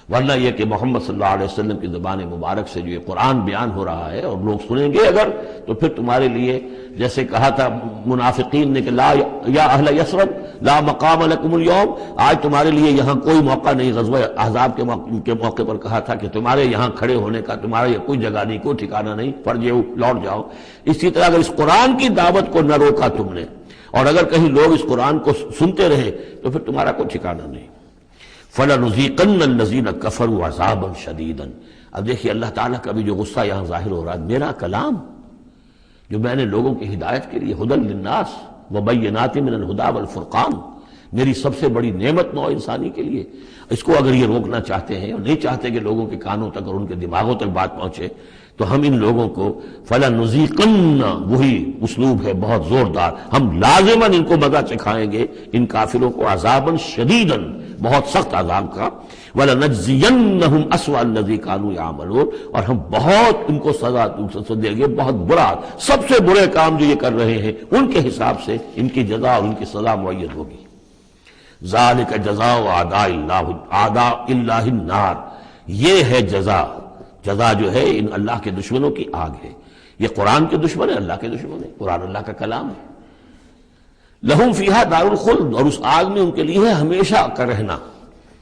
[SPEAKER 2] ورنہ یہ کہ محمد صلی اللہ علیہ وسلم کی زبان مبارک سے جو یہ قرآن بیان ہو رہا ہے اور لوگ سنیں گے اگر، تو پھر تمہارے لیے جیسے کہا تھا منافقین نے کہ لا یا اہل یثرب لا مقام لکم اليوم، آج تمہارے لیے یہاں کوئی موقع نہیں۔ غزوہ احزاب کے موقع پر کہا تھا کہ تمہارے یہاں کھڑے ہونے کا تمہارا کوئی جگہ نہیں، کوئی ٹھکانہ نہیں، فرجعوا، لوٹ جاؤ۔ اسی طرح اگر اس قرآن کی دعوت کو نہ روکا تم نے، اور اگر کہیں لوگ اس قرآن کو سنتے رہے تو پھر تمہارا کوئی ٹھکانہ نہیں۔ فَلَنُذِيقَنَّ الَّذِينَ كَفَرُوا عَذَابًا شَدِيدًا، اب دیکھیے اللہ تعالیٰ کا بھی جو غصہ یہاں ظاہر ہو رہا ہے، میرا کلام جو میں نے لوگوں کی ہدایت کے لیے ہدی للناس وبینات من الہدی والفرقان، میری سب سے بڑی نعمت نوع انسانی کے لیے، اس کو اگر یہ روکنا چاہتے ہیں اور نہیں چاہتے کہ لوگوں کے کانوں تک اور ان کے دماغوں تک بات پہنچے، تو ہم ان لوگوں کو فَلَنُذِيقَنَّ، وہی اسلوب ہے بہت زوردار، ہم لازماً ان کو مزہ چکھائیں گے ان کافروں کو، عذاباً شدیداً، بہت سخت عذاب کا، وَلَنَجْزِيَنَّهُمْ أَسْوَأَ الَّذِي كَانُوا يَعْمَلُونَ، اور ہم بہت ان کو سزا دیں گے، بہت برا، سب سے برے کام جو یہ کر رہے ہیں ان کے حساب سے ان کی جزا اور ان کی سزا معین ہوگی۔ ذَلِكَ جَزَاءُ أَعْدَاءِ اللَّهِ النَّارِ، یہ ہے جزا. جزا جو ہے ان اللہ کے دشمنوں کی آگ ہے. یہ قرآن کے دشمن ہے، اللہ کے دشمن ہے. قرآن اللہ کا کلام ہے. لہم فیہا دار الخلد، اور اس آگ میں ان کے لیے ہے ہمیشہ کا رہنا.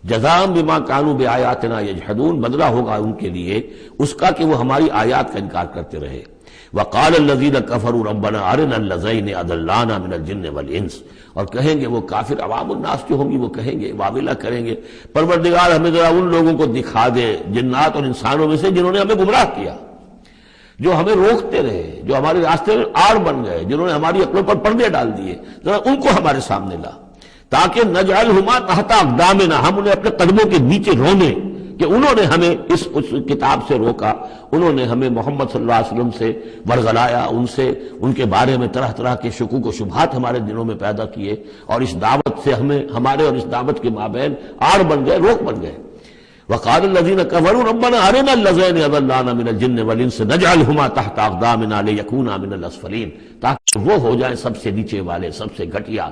[SPEAKER 2] جزاء بما كانوا بآیاتنا یجحدون، بدلہ ہوگا ان کے لیے اس کا کہ وہ ہماری آیات کا انکار کرتے رہے. وقال الذين كفروا ربنا ارنا الذين اضلانا من الجن والانس، اور کہیں گے وہ کافر عوام الناس جو ہوں گی وہ کہیں گے، واویلا کریں گے، پروردگار ہمیں ذرا ان لوگوں کو دکھا دے جنات اور انسانوں میں سے جنہوں نے ہمیں گمراہ کیا، جو ہمیں روکتے رہے، جو ہمارے راستے میں آڑ بن گئے، جنہوں نے ہماری عقلوں پر پردے ڈال دیے، ذرا ان کو ہمارے سامنے لا، تاکہ نجعلہما تحت اقدامنا، ہم انہیں اپنے قدموں کے نیچے رونے کہ انہوں نے ہمیں اس کتاب سے روکا، انہوں نے ہمیں محمد صلی اللہ علیہ وسلم سے ورغلایا، ان کے بارے میں طرح طرح کے شکوک و شبہات ہمارے دلوں میں پیدا کیے، اور اس دعوت سے ہمارے اور اس دعوت کے مابین آڑ بن گئے، روک بن گئے. وقال الذين كفروا ربنا ارنا الذين اضلانا من الجن والانس نجعلهما تحت اقدامنا ليكونا من الاسفلين، تاکہ وہ ہو جائیں سب سے نیچے والے، سب سے گھٹیا.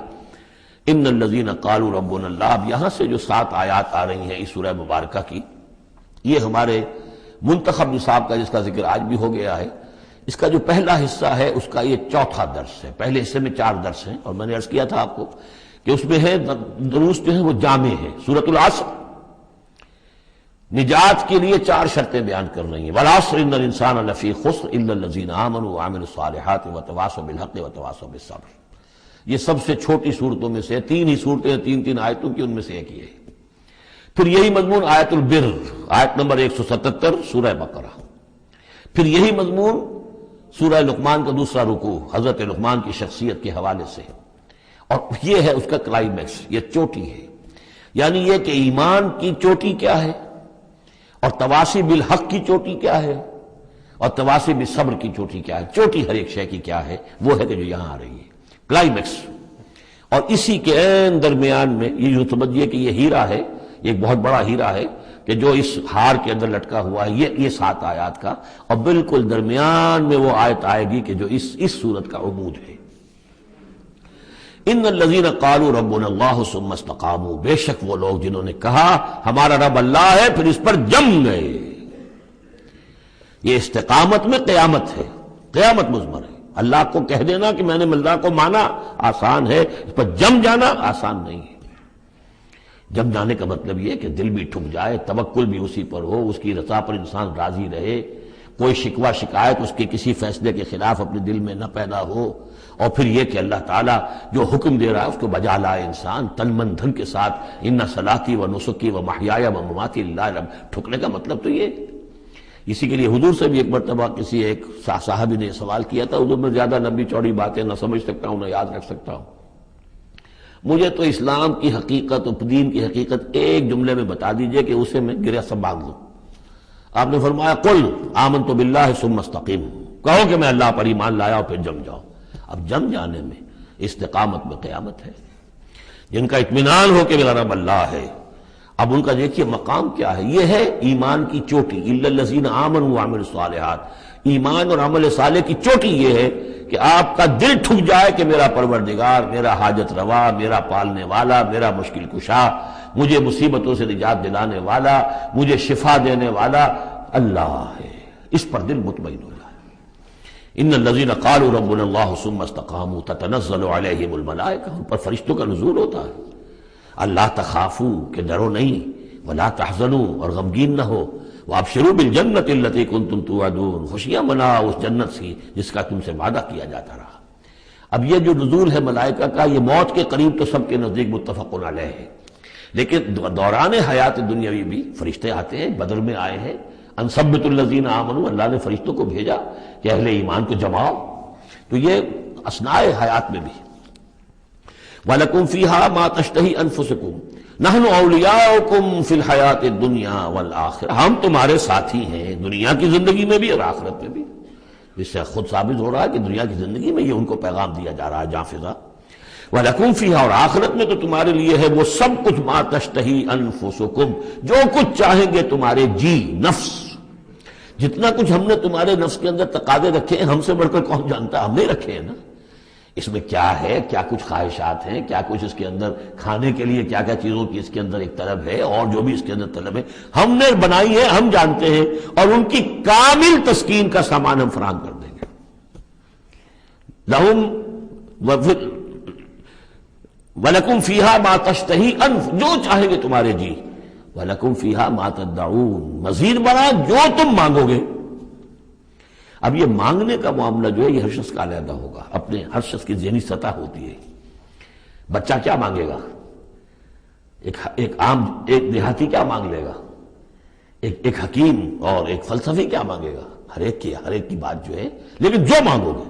[SPEAKER 2] ان الذين قالوا ربنا الله، اب یہاں سے جو 7 آیات آ رہی ہیں اس سورہ مبارکہ کی، یہ ہمارے منتخب نصاب کا جس کا ذکر آج بھی ہو گیا ہے، اس کا جو پہلا حصہ ہے اس کا یہ چوتھا درس ہے. پہلے حصے میں 4 درس ہیں، اور میں نے عرض کیا تھا آپ کو کہ اس میں ہے دروس جو ہیں وہ جامع ہیں. سورۃ العصر نجات کے لیے 4 شرطیں بیان کر رہی ہیں. والعصر ان الانسان لفی خسر الا الذین آمنوا وعملوا الصالحات وتواصوا بالحق وتواصوا بالصبر. یہ سب سے چھوٹی صورتوں میں سے 3 ہی صورتیں، 3 آیتوں کی، ان میں سے ایک یہ ہے. پھر یہی مضمون آیت البر، آیت نمبر 177 سورہ بقرہ. پھر یہی مضمون سورہ لقمان کا دوسرا رکوع، حضرت لقمان کی شخصیت کے حوالے سے، اور یہ ہے اس کا کلائمیکس، یہ چوٹی ہے. یعنی یہ کہ ایمان کی چوٹی کیا ہے، اور تواصی بالحق کی چوٹی کیا ہے، اور تواصی بالصبر کی چوٹی کیا ہے. چوٹی ہر ایک شے کی کیا ہے، وہ ہے کہ جو یہاں آ رہی ہے، کلائمیکس. اور اسی کے عین درمیان میں یہ جو سمجھیے کہ یہ ہیرا ہے، ایک بہت بڑا ہیرا ہے کہ جو اس ہار کے اندر لٹکا ہوا ہے، یہ 7 آیات کا، اور بالکل درمیان میں وہ آیت آئے گی کہ جو اس صورت کا عمود ہے. ان الذین قالوا ربنا اللہ ثم استقاموا، بے شک وہ لوگ جنہوں نے کہا ہمارا رب اللہ ہے پھر اس پر جم گئے. یہ استقامت میں قیامت ہے، قیامت مضمر ہے. اللہ کو کہہ دینا کہ میں نے اللہ کو مانا آسان ہے، اس پر جم جانا آسان نہیں ہے. جم جانے کا مطلب یہ کہ دل بھی ٹھک جائے، توکل بھی اسی پر ہو، اس کی رضا پر انسان راضی رہے، کوئی شکوہ شکایت اس کے کسی فیصلے کے خلاف اپنے دل میں نہ پیدا ہو، اور پھر یہ کہ اللہ تعالیٰ جو حکم دے رہا ہے اس کو بجا لائے انسان تن من دھن کے ساتھ. ان صلاتی و نسکی و محیای و مماتی للہ رب. ٹھکنے کا مطلب تو یہ. اسی کے لیے حضور سے بھی ایک مرتبہ کسی ایک صاحب نے سوال کیا تھا، حضور میں زیادہ لمبی چوڑی باتیں نہ سمجھ سکتا ہوں نہ یاد رکھ سکتا ہوں، مجھے تو اسلام کی حقیقت اور دین کی حقیقت ایک جملے میں بتا دیجئے کہ اسے میں گرہ سب باندھ لوں. آپ نے فرمایا قل آمنت باللہ ثم استقیم، کہو کہ میں اللہ پر ایمان لایا اور پھر جم جاؤ. اب جم جانے میں استقامت میں قیامت ہے. جن کا اطمینان ہو کہ میرا رب اللہ ہے، اب ان کا دیکھیے مقام کیا ہے. یہ ہے ایمان کی چوٹی، الا الذین آمنوا وعملوا الصالحات. ایمان اور عمل صالح کی چوٹی یہ ہے کہ آپ کا دل ٹھک جائے کہ میرا پروردگار، میرا حاجت روا، میرا پالنے والا، میرا مشکل کشا، مجھے مصیبتوں سے نجات دلانے والا، مجھے شفا دینے والا اللہ ہے. اس پر دل مطمئن ہو جائے. ان الذین قالوا ربنا اللہ ثم استقاموا تتنزل علیہم الملائکہ، ان پر فرشتوں کا نزول ہوتا ہے. اللہ تخافوا کہ ڈرو نہیں، ولا تحزنوا اور غمگین نہ ہو، وابشروا بالجنۃ التی کنتم توعدون، خوشیاں مناؤ اس جنت سے جس کا تم سے وعدہ کیا جاتا رہا. اب یہ جو نزول ہے ملائکہ کا، یہ موت کے قریب تو سب کے نزدیک متفق علیہ ہے، لیکن دوران حیات دنیاوی بھی فرشتے آتے ہیں. بدر میں آئے ہیں، ان ثبت الذین آمنوا، اللہ نے فرشتوں کو بھیجا کہ اہل ایمان کو جماؤ. تو یہ اثناء حیات میں بھی. وَلَكُمْ فِيهَا مَا تَشْتَهِي أَنفُسُكُمْ نَحْنُ أَوْلِيَاؤُكُمْ فِي الْحَيَاةِ الدُّنْيَا وَالْآخِرَةِ، ہم تمہارے ساتھی ہیں دنیا کی زندگی میں بھی اور آخرت میں بھی. اس سے خود ثابت ہو رہا ہے کہ دنیا کی زندگی میں یہ ان کو پیغام دیا جا رہا ہے جاں فضا. وَلَكُمْ فِيهَا، اور آخرت میں تو تمہارے لیے ہے وہ سب کچھ مَا تَشْتَهِي أَنفُسُكُمْ، جو کچھ چاہیں گے تمہارے جی نفس. جتنا کچھ ہم نے تمہارے نفس کے اندر تقاضے رکھے ہیں، ہم سے بڑھ کر کون جانتا، ہم نے رکھے ہیں نا. اس میں کیا ہے، کیا کچھ خواہشات ہیں، کیا کچھ اس کے اندر کھانے کے لیے کیا کیا چیزوں کی اس کے اندر ایک طلب ہے، اور جو بھی اس کے اندر طلب ہے ہم نے بنائی ہے، ہم جانتے ہیں، اور ان کی کامل تسکین کا سامان ہم فراہم کر دیں گے۔ لہم وَلَكُمْ فِيهَا مَا تَشْتَهِي أَنفُسُكُمْ، جو چاہیں گے تمہارے جی، وَلَكُمْ فِيهَا مَا تَدَّعُونَ، مزید بڑا جو تم مانگو گے۔ اب یہ مانگنے کا معاملہ جو ہے یہ ہر شخص کا علیحدہ ہوگا، اپنے ہر شخص کی ذہنی سطح ہوتی ہے۔ بچہ کیا مانگے گا، ایک دیہاتی کیا مانگ لے گا، ایک حکیم اور ایک فلسفی کیا مانگے گا، ہر ایک کی بات جو ہے، لیکن جو مانگو گے،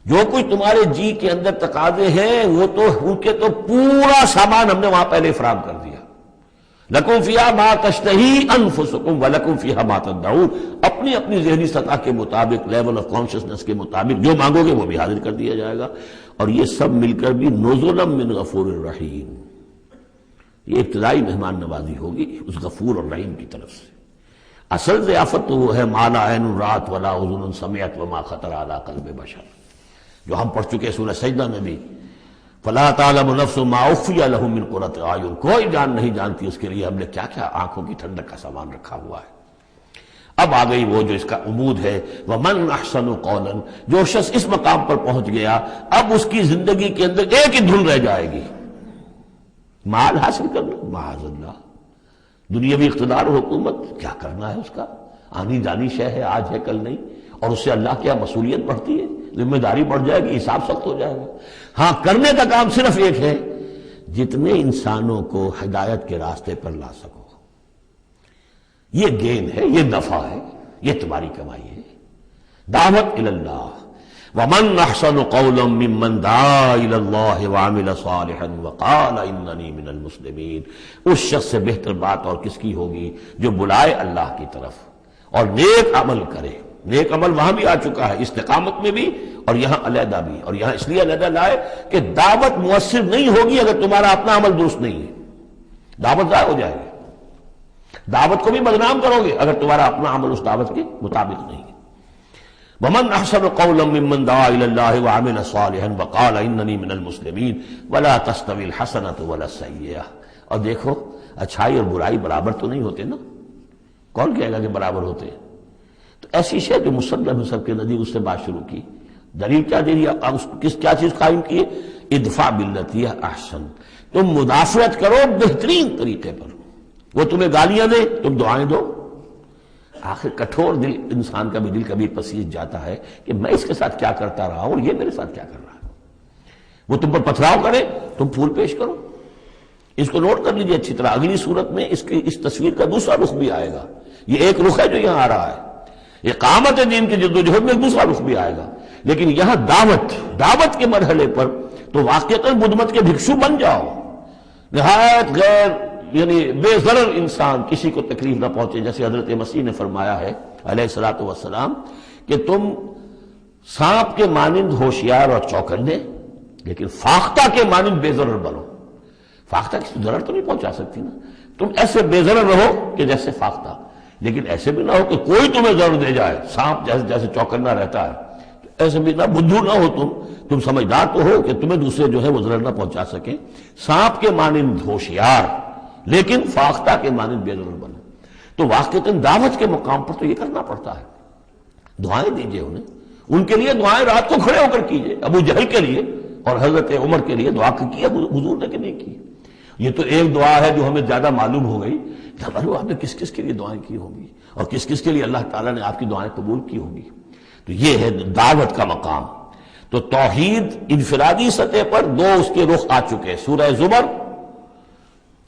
[SPEAKER 2] جو کچھ تمہارے جی کے اندر تقاضے ہیں وہ تو ان کے تو پورا سامان ہم نے وہاں پہلے فراہم کر دیا۔ لَكُمْ فِيهَا مَا تَشْتَهِي أَنفُسُكُمْ وَلَكُمْ فِيهَا مَا تَدَّعُونَ، اپنی ذہنی سطح کے مطابق، لیول آف کانشسنس کے مطابق جو مانگو گے وہ بھی حاضر کر دیا جائے گا، اور یہ سب مل کر بھی نُزُلًا مِّن غَفُورٍ رَحِيمٍ، یہ ابتدائی مہمان نوازی ہوگی اس غفور اور رحیم کی طرف سے۔ اصل ضیافت تو وہ ہے مَا لَا عَيْنٌ رَأَتْ وَلَا أُذُنٌ سَمِعَتْ وَمَا خَطَرَ عَلَىٰ قَلْبِ بَشَرٍ، جو ہم پڑھ چکے سورہ سجدہ میں بھی، فَلَا تَعْلَمُ نَفْسٌ مَا أُخْفِيَ لَهُم مِّن قُرَّةِ أَعْيُنٍ، کوئی جان نہیں جانتی اس کے لیے ہم نے کیا کیا آنکھوں کی ٹھنڈک کا سامان رکھا ہوا ہے۔ اب آ گئی وہ جو اس کا عمود ہے، وَمَنْ أَحْسَنُ قَوْلًا، جو شخص اس مقام پر پہنچ گیا اب اس کی زندگی کے اندر ایک ہی دھن رہ جائے گی، مال حاصل کرنا، معاذ اللہ، دنیاوی اقتدار و حکومت کیا کرنا ہے، اس کا آنی جانی شے ہے، آج ہے کل نہیں، اور اس سے اللہ کیا مسئولیت بڑھتی ہے، ذمہ داری بڑھ جائے گی، حساب سخت ہو جائے گا۔ ہاں کرنے کا کام صرف ایک ہے، جتنے انسانوں کو ہدایت کے راستے پر لا سکو، یہ گین ہے، یہ نفع ہے، یہ تمہاری کمائی ہے۔ دعوت الی اللہ، ومن احسن قولا ممن دعا الی اللہ وعمل صالحا وقال اننی من المسلمین، اس شخص سے بہتر بات اور کس کی ہوگی جو بلائے اللہ کی طرف اور نیک عمل کرے۔ نیک عمل وہاں بھی آ چکا ہے، استقامت میں بھی اور یہاں علیحدہ بھی، اور یہاں اس لیے علیحدہ لائے کہ دعوت مؤثر نہیں ہوگی اگر تمہارا اپنا عمل درست نہیں ہے، دعوت ضائع ہو جائے گی، دعوت کو بھی بدنام کرو گے اگر تمہارا اپنا عمل اس دعوت کے مطابق نہیں ہے۔ ومن احسن قولا ممن دعا الى الله وعمل صالحا وقال اننی من المسلمین ولا تستوی الحسنة ولا السیئة، اور دیکھو اچھائی اور برائی برابر تو نہیں ہوتے نا، کون کہے گا کہ برابر ہوتے ہیں؟ تو ایسی شے جو مسلم ہے سب کے نزدیک، اس سے بات شروع کی، دلیل کیا دے دیا، کیا چیز قائم کی ہے؟ ادفع باللتی احسن، تم مدافعت کرو بہترین طریقے پر، وہ تمہیں گالیاں دے تم دعائیں دو۔ آخر کٹھور دل انسان کا بھی دل کبھی پسیج جاتا ہے کہ میں اس کے ساتھ کیا کرتا رہا ہوں، یہ میرے ساتھ کیا کر رہا ہے۔ وہ تم پر پتھراؤ کرے تم پھول پیش کرو۔ اس کو نوٹ کر لیجئے اچھی طرح، اگلی صورت میں اس تصویر کا دوسرا رخ بھی آئے گا، یہ ایک رخ ہے جو یہاں آ رہا ہے، اقامت دین کی جدوجہد میں دوسرا رخ بھی آئے گا، لیکن یہاں دعوت کے مرحلے پر تو واقعتاً بدھ مت کے بھکشو بن جاؤ، نہایت غیر یعنی بے ضرر انسان، کسی کو تکلیف نہ پہنچے، جیسے حضرت مسیح نے فرمایا ہے علیہ الصلوۃ والسلام کہ تم سانپ کے مانند ہوشیار اور چوکنے لیکن فاختہ کے مانند بے ضرر بنو۔ فاختہ کسی ضرر تو نہیں پہنچا سکتی نا، تم ایسے بے ضرر رہو کہ جیسے فاختہ، لیکن ایسے بھی نہ ہو کہ کوئی تمہیں ضرر دے جائے، سانپ جیسے چوکنا رہتا ہے، ایسے بھی نہ بدھو نہ ہو، تم سمجھدار تو ہو کہ تمہیں دوسرے جو ہے وہ ضرر نہ پہنچا سکیں، سانپ کے مانند ہوشیار لیکن فاختہ کے مانند بے ضرر بنو۔ تو واقعتاً دعوت کے مقام پر تو یہ کرنا پڑتا ہے، دعائیں دیجئے انہیں، ان کے لیے دعائیں رات کو کھڑے ہو کر کیجئے، ابو جہل کے لیے اور حضرت عمر کے لیے دعا کی حضور نے کہ نہیں کی۔ یہ تو ایک دعا ہے جو ہمیں زیادہ معلوم ہو گئی، ہمارے آپ نے کس کس کے لیے دعائیں کی ہوں گی اور کس کس کے لیے اللہ تعالیٰ نے آپ کی دعائیں قبول کی ہوں گی۔ تو یہ ہے دعوت کا مقام۔ تو توحید انفرادی سطح پر دو اس کے رخ آ چکے، سورہ زمر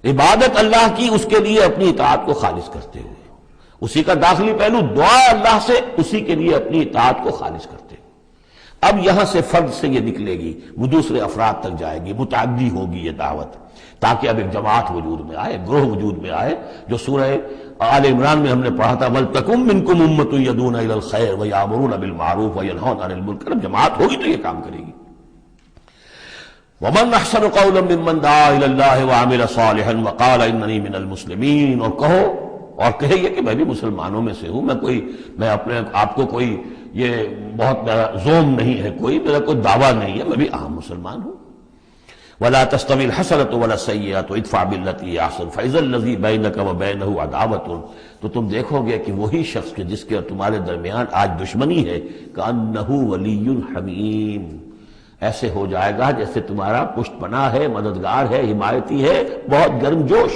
[SPEAKER 2] عبادت اللہ کی، اس کے لیے اپنی اطاعت کو خالص کرتے ہوئے، اسی کا داخلی پہلو دعا اللہ سے، اسی کے لیے اپنی اطاعت کو خالص کرتے ہوئے۔ اب یہاں سے فرد سے یہ نکلے گی، وہ دوسرے افراد تک جائے گی، متعدی ہوگی یہ دعوت، تاکہ اب ایک جماعت وجود میں آئے، گروہ وجود میں آئے، جو سورہ آل عمران میں ہم نے پڑھا تھا وَلْتَكُن مِّنكُمْ أُمَّةٌ يَدْعُونَ إِلَى الْخَيْرِ وَيَأْمُرُونَ بِالْمَعْرُوفِ وَيَنْهَوْنَ عَنِ الْمُنكَرِ، جب جماعت ہوگی تو یہ کام کرے گی۔ وَمَنْ أَحْسَنُ قَوْلًا مِّمَّنْ دَعَا إِلَى اللَّهِ وَعَمِلَ صَالِحًا وَقَالَ إِنَّنِي مِنَ الْمُسْلِمِينَ، اور کہو اور کہے یہ کہ میں بھی مسلمانوں میں سے ہوں، میں اپنے آپ کو کوئی یہ بہت میرا زوم نہیں ہے، کوئی میرا کوئی دعویٰ نہیں ہے، میں بھی عام مسلمان ہوں۔ وَلَا تَسْتَوِي الْحَسَنَةُ وَلَا السَّيِّئَةُ ادْفَعْ بِالَّتِي هِيَ أَحْسَنُ فَإِذَا الَّذِي بَيْنَكَ وَبَيْنَهُ عَدَاوَةٌ، تو تم دیکھو گے کہ وہی شخص کے جس کے اور تمہارے درمیان آج دشمنی ہے، كَأَنَّهُ وَلِيٌّ حَمِيمٌ، ایسے ہو جائے گا جیسے تمہارا پشت پناہ ہے، مددگار ہے، حمایتی ہے، بہت گرم جوش۔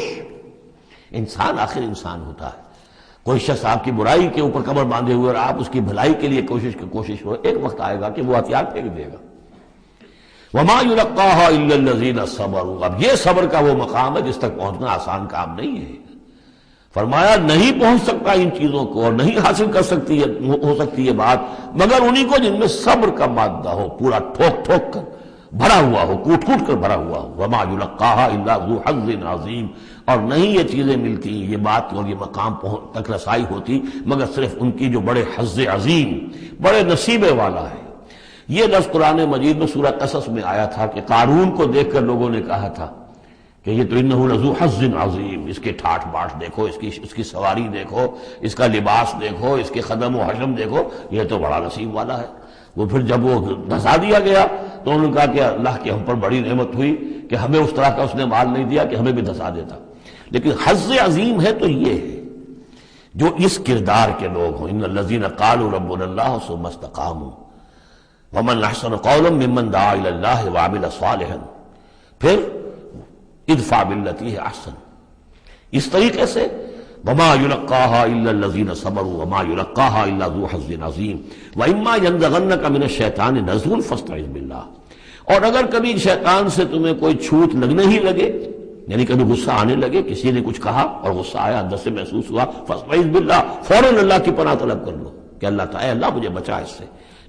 [SPEAKER 2] انسان آخر انسان ہوتا ہے، کوئی شخص آپ کی برائی کے اوپر کمر باندھے ہوئے اور آپ اس کی بھلائی کے لیے کوشش ہو، ایک وقت آئے گا کہ وہ ہتھیار پھینک دے گا۔ وَمَا يُلَقَّاهَا إِلَّا الَّذِينَ صَبَرُوا، اب یہ صبر کا وہ مقام ہے جس تک پہنچنا آسان کام نہیں ہے۔ فرمایا نہیں پہنچ سکتا ان چیزوں کو اور نہیں حاصل کر سکتی ہو سکتی یہ بات مگر انہی کو جن میں صبر کا مادہ ہو، پورا ٹھوک ٹھوک کر بھرا ہوا ہو، کوٹ کوٹ کر بھرا ہوا ہو۔ وَمَا يُلَقَّاهَا إِلَّا ذُو حَظٍّ عَظِيمٍ، اور نہیں یہ چیزیں ملتی، یہ بات اور یہ مقام تک رسائی ہوتی مگر صرف ان کی جو بڑے حظ عظیم، بڑے نصیبے والا ہے۔ یہ لفظ قرآن مجید میں سورہ قصص میں آیا تھا کہ قارون کو دیکھ کر لوگوں نے کہا تھا کہ یہ تو انہ لذو حظ عظیم، اس کے ٹھاٹ باٹ دیکھو، اس کی سواری دیکھو، اس کا لباس دیکھو، اس کے قدم و حشم دیکھو، یہ تو بڑا نصیب والا ہے۔ وہ پھر جب وہ دھسا دیا گیا تو انہوں نے کہا کہ اللہ کی ہم پر بڑی نعمت ہوئی کہ ہمیں اس طرح کا اس نے مال نہیں دیا کہ ہمیں بھی دھسا دیتا۔ لیکن حظ عظیم ہے تو یہ ہے جو اس کردار کے لوگ ہوں، ان الذین قالوا ربنا اللہ ثم استقاموا ومن احسن قولا ممن دعا الى اللہ وعمل صالحا، پھر ادفع بالتي هي احسن، اس طریقے سے وما يلقاها الا الذين صبروا وما يلقاها الا ذو حظ عظیم واما ينزغنك من الشیطان نزغ فاستعذ باللہ، اور اگر کبھی شیطان سے تمہیں کوئی چھوت لگنے ہی لگے، یعنی کبھی غصہ آنے لگے، کسی نے کچھ کہا اور غصہ آیا، اندر سے محسوس ہوا، فاستعذ باللہ، فوراً اللہ کی پناہ طلب کر لو کہ اللہ تعالی اللہ مجھے بچا اس سے،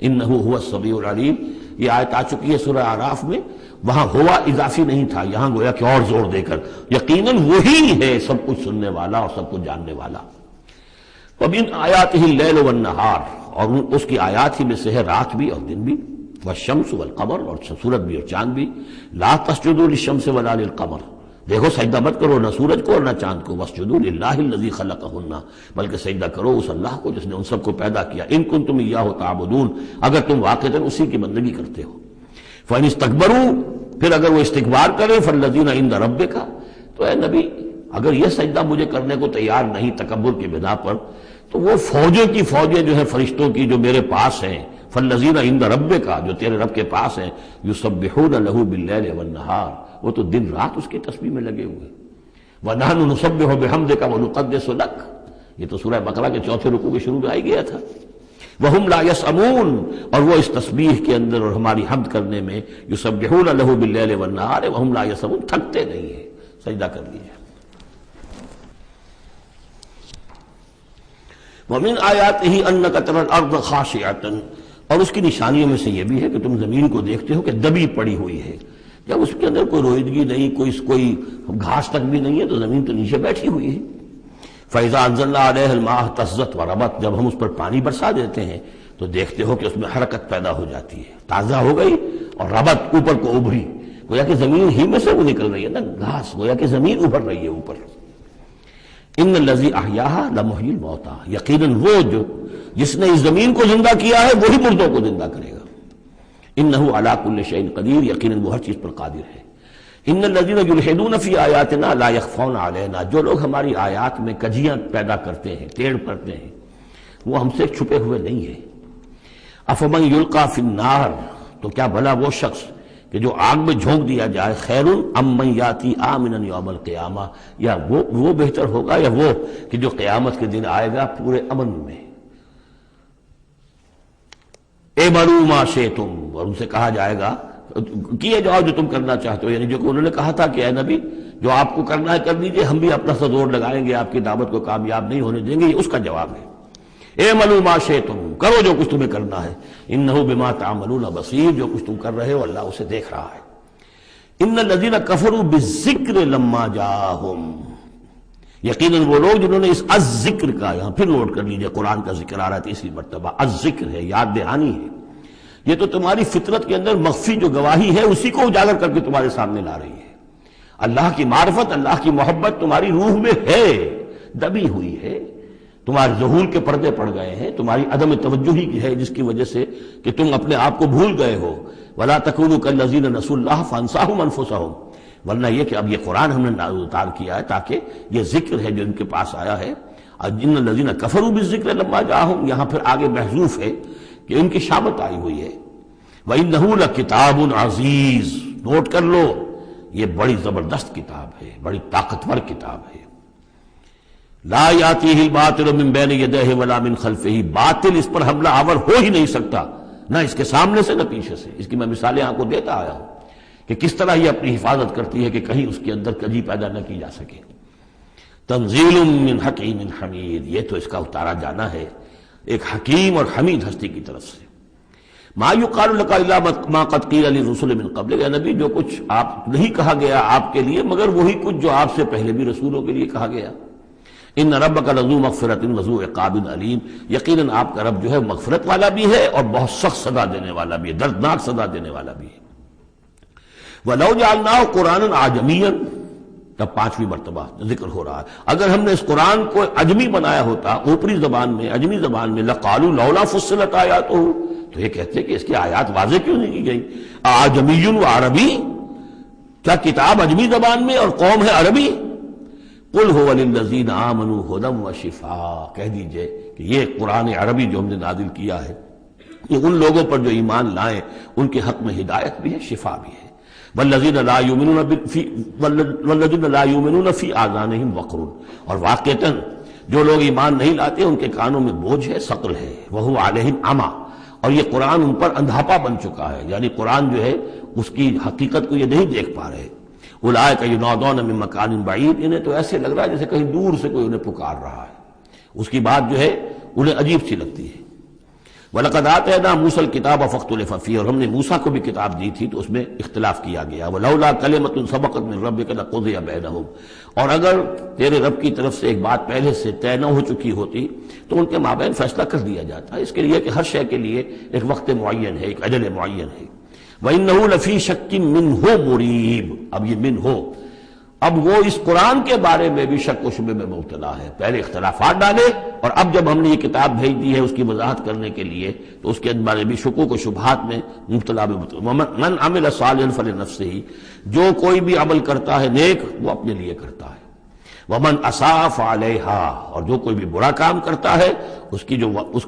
[SPEAKER 2] انہ هو السمیع العلیم۔ یہ آیت آ چکی ہے سورہ اعراف میں، وہاں ہوا اضافی نہیں تھا، یہاں گویا کہ اور زور دے کر یقیناً وہی ہے سب کچھ سننے والا اور سب کچھ جاننے والا۔ وَمِنْ آیَاتِهِ اللَّيْلُ وَالنَّهَارُ، اور اس کی آیات ہی میں سے ہے رات بھی اور دن بھی، والشمس والقمر، اور سورج بھی اور چاند بھی، لا تسجدوا للشمس ولا للقمر، دیکھو سجدہ مت کرو نہ سورج کو اور نہ چاند کو، واسجدوا للہ الذی خلقہن، بلکہ سجدہ کرو اس اللہ کو جس نے ان سب کو پیدا کیا، ان کنتم ایاہ تعبدون، اگر تم واقعتاً اسی کی بندگی کرتے ہو۔ فَإِنِ اسْتَكْبَرُوا، پھر اگر وہ استکبار کرے، فَالَّذِينَ عِندَ رَبِّكَ، تو اے نبی اگر یہ سجدہ مجھے کرنے کو تیار نہیں تکبر کی بنا پر، تو وہ فوجوں کی فوجیں جو ہیں فرشتوں کی جو میرے پاس ہیں، فَالَّذِينَ عِندَ رَبِّكَ، جو تیرے رب کے پاس ہیں، يُسَبِّحُونَ لَهُ بِاللَّيْلِ وَالنَّهَارِ، وہ تو دن رات اس کی تسبیح میں لگے ہوئے۔ وَنَحْنُ نُسَبِّحُ بِحَمْدِكَ وَنُقَدِّسُ لَكَ، یہ تو سورہ بقرہ کے چوتھے رکوع کے شروع میں آئی گیا تھا۔ وَهُمْ لَا يَسْأَمُونَ، اور وہ اس تسبیح کے اندر اور ہماری حمد کرنے میں، يُسَبِّحُونَ لَهُ بِاللَّيْلِ وَالنَّهَارِ وَهُمْ لَا يَسْأَمُونَ، تھکتے نہیں ہیں۔ سجدہ کر لیجیے۔ وَمِنْ آیَاتِهِ أَنَّكَ تَرَى الْأَرْضَ خَاشِعَةً، اور اس کی نشانیوں میں سے یہ بھی ہے کہ تم زمین کو دیکھتے ہو کہ دبی پڑی ہوئی ہے، جب اس کے اندر کوئی روئیدگی نہیں، کوئی گھاس تک بھی نہیں ہے تو زمین تو نیچے بیٹھی ہوئی ہے۔ فَإِذَا أَنزَلْنَا عَلَيْهَا الْمَاءَ اهْتَزَّتْ وَرَبَتْ، جب ہم اس پر پانی برسا دیتے ہیں تو دیکھتے ہو کہ اس میں حرکت پیدا ہو جاتی ہے، تازہ ہو گئی اور ربت اوپر کو ابھری، گویا کہ زمین ہی میں سے وہ نکل رہی ہے نا گھاس، گویا کہ زمین ابھر رہی ہے اوپر۔ ان الذی احیاها لمحیی الموتى، یقیناً وہ جس نے اس زمین کو زندہ کیا ہے وہی مردوں کو زندہ کرے گا۔ انہ علی کل شیء قدیر، یقیناً وہ ہر چیز پر قادر ہے۔ ان الذین یلحدون فی آیاتنا لا یخفون علینا، جو لوگ ہماری آیات میں کجیاں پیدا کرتے ہیں، ٹیڑھ کرتے ہیں، وہ ہم سے چھپے ہوئے نہیں ہیں۔ افمن یلقی فی النار، تو کیا بھلا وہ شخص کہ جو آگ میں جھونک دیا جائے، خیر ام من یاتی آمنا یوم القیامہ، یا وہ بہتر ہوگا یا وہ کہ جو قیامت کے دن آئے گا پورے امن میں۔ اعملوا ما شئتم، اور ان سے کہا جائے گا کیے جاؤ جو تم کرنا چاہتے ہو، یعنی جو کہ انہوں نے کہا تھا کہ اے نبی جو آپ کو کرنا ہے کر لیجئے، ہم بھی اپنا سا زور لگائیں گے، آپ کی دعوت کو کامیاب نہیں ہونے دیں گے، یہ اس کا جواب ہے۔ اعملوا ما شئتم، کرو جو کچھ تمہیں کرنا ہے، انہ بما تعملون بصیر، جو کچھ تم کر رہے ہو اللہ اسے دیکھ رہا ہے۔ ان الذین کفروا بالذکر لما جاءہم، یقیناً وہ لوگ جنہوں نے اس الذکر کا، یہاں پھر نوٹ کر لیجئے قرآن کا ذکر آ رہا ہے تیسری مرتبہ، الذکر ہے، یاد دہانی ہے، یہ تو تمہاری فطرت کے اندر مخفی جو گواہی ہے اسی کو اجاگر کر کے تمہارے سامنے لا رہی ہے۔ اللہ کی معرفت، اللہ کی محبت تمہاری روح میں ہے، دبی ہوئی ہے، تمہارے ظہور کے پردے پڑ گئے ہیں، تمہاری عدم توجہی کی ہے جس کی وجہ سے کہ تم اپنے آپ کو بھول گئے ہو. وَلَا تَكُونُوا كَالَّذِينَ نَسُوا اللَّهَ فَأَنسَاهُمْ أَنفُسَهُمْ. ورنہ یہ کہ اب یہ قرآن ہم نے اتار کیا ہے تاکہ یہ ذکر ہے جو ان کے پاس آیا ہے. جن الذین کفروا بالذکر لما جاءہم، یہاں پھر آگے محذوف ہے کہ ان کی شامت آئی ہوئی ہے. وَإِنَّهُ لَكِتَابٌ عَزِیز. نوٹ کر لو، یہ بڑی زبردست کتاب ہے، بڑی طاقتور کتاب ہے. لا یاتیہ الباطل من بین یدیہ ولا من خلفہ. باطل اس پر حملہ آور ہو ہی نہیں سکتا، نہ اس کے سامنے سے نہ پیچھے سے. اس کی میں مثالیں آپ کو دیتا آیا ہوں کہ کس طرح یہ اپنی حفاظت کرتی ہے کہ کہیں اس کے اندر کجی پیدا نہ کی جا سکے. تنزیل من حکیم حمید. یہ تو اس کا اتارا جانا ہے ایک حکیم اور حمید ہستی کی طرف سے. ما یقال لک الا ما قد قیل للرسل من قبل. اے نبی، جو کچھ آپ نہیں کہا گیا آپ کے لیے مگر وہی کچھ جو آپ سے پہلے بھی رسولوں کے لیے کہا گیا. ان ربک لذو مغفرۃ وذو عقاب علیم. یقیناً آپ کا رب جو ہے مغفرت والا بھی ہے اور بہت سخت سزا دینے والا بھی ہے، دردناک سزا دینے والا بھی ہے. وَلَوْ جَعَلْنَاهُ قُرْآنًا عَجَمِيًّا. تب پانچویں مرتبہ ذکر ہو رہا ہے، اگر ہم نے اس قرآن کو عجمی بنایا ہوتا، اوپری زبان میں، عجمی زبان میں، لَقَالُوا لَوْلَا فُصِّلَتْ آیَاتُهُ. تو یہ کہتے کہ اس کی آیات واضح کیوں نہیں کی گئی؟ اعجمی و عربی، کیا کتاب عجمی زبان میں اور قوم ہے عربی؟ قل هو للذین آمنوا ھدی وشفاء. کہہ دیجئے کہ یہ قرآن عربی جو ہم نے نازل کیا ہے یہ ان لوگوں پر جو ایمان لائیں ان کے حق میں ہدایت بھی ہے، شفا بھی ہے. والذین لا یؤمنون فی آذانہم وقر. اور واقعتاً جو لوگ ایمان نہیں لاتے ان کے کانوں میں بوجھ ہے، ثقل ہے. وہو علیہم عمی. اور یہ قرآن ان پر اندھاپا بن چکا ہے، یعنی قرآن جو ہے اس کی حقیقت کو یہ نہیں دیکھ پا رہے. اولئک ینادون من مکان بعید. انہیں تو ایسے لگ رہا ہے جیسے کہیں دور سے کوئی انہیں پکار رہا ہے. اس کی بات جو ہے انہیں عجیب سی لگتی ہے. وَلَقَدْ آتَيْنَا مُوسَى الْكِتَابَ فَاخْتُلِفَ فِيهِ. اور ہم نے موسیٰ کو بھی کتاب دی تھی تو اس میں اختلاف کیا گیا. وَلَوْلَا كَلِمَةٌ سَبَقَتْ مِن رَّبِّكَ لَقُضِيَ بَيْنَهُمْ. اور اگر تیرے رب کی طرف سے ایک بات پہلے سے طے نہ ہو چکی ہوتی تو ان کے مابین فیصلہ کر دیا جاتا. اس کے لیے کہ ہر شے کے لیے ایک وقت معین ہے، ایک اجل معین ہے. وَإِنَّهُ لَفِي شَكٍّ مِّنْهُ مُرِيبٍ. اب یہ من ہو، اب وہ اس قرآن کے بارے میں بھی شک و شبے میں مبتلا ہے. پہلے اختلافات ڈالے اور اب جب ہم نے یہ کتاب بھیج دی ہے اس کی وضاحت کرنے کے لیے تو اس کے بارے میں شکوک و شبہات میں مبتلا بھی. من عمل صالحا فلنفسہ. جو کوئی بھی عمل کرتا ہے نیک وہ اپنے لیے کرتا ہے. ومن اساء فعلیہا. اور جو کوئی بھی برا کام کرتا ہے اس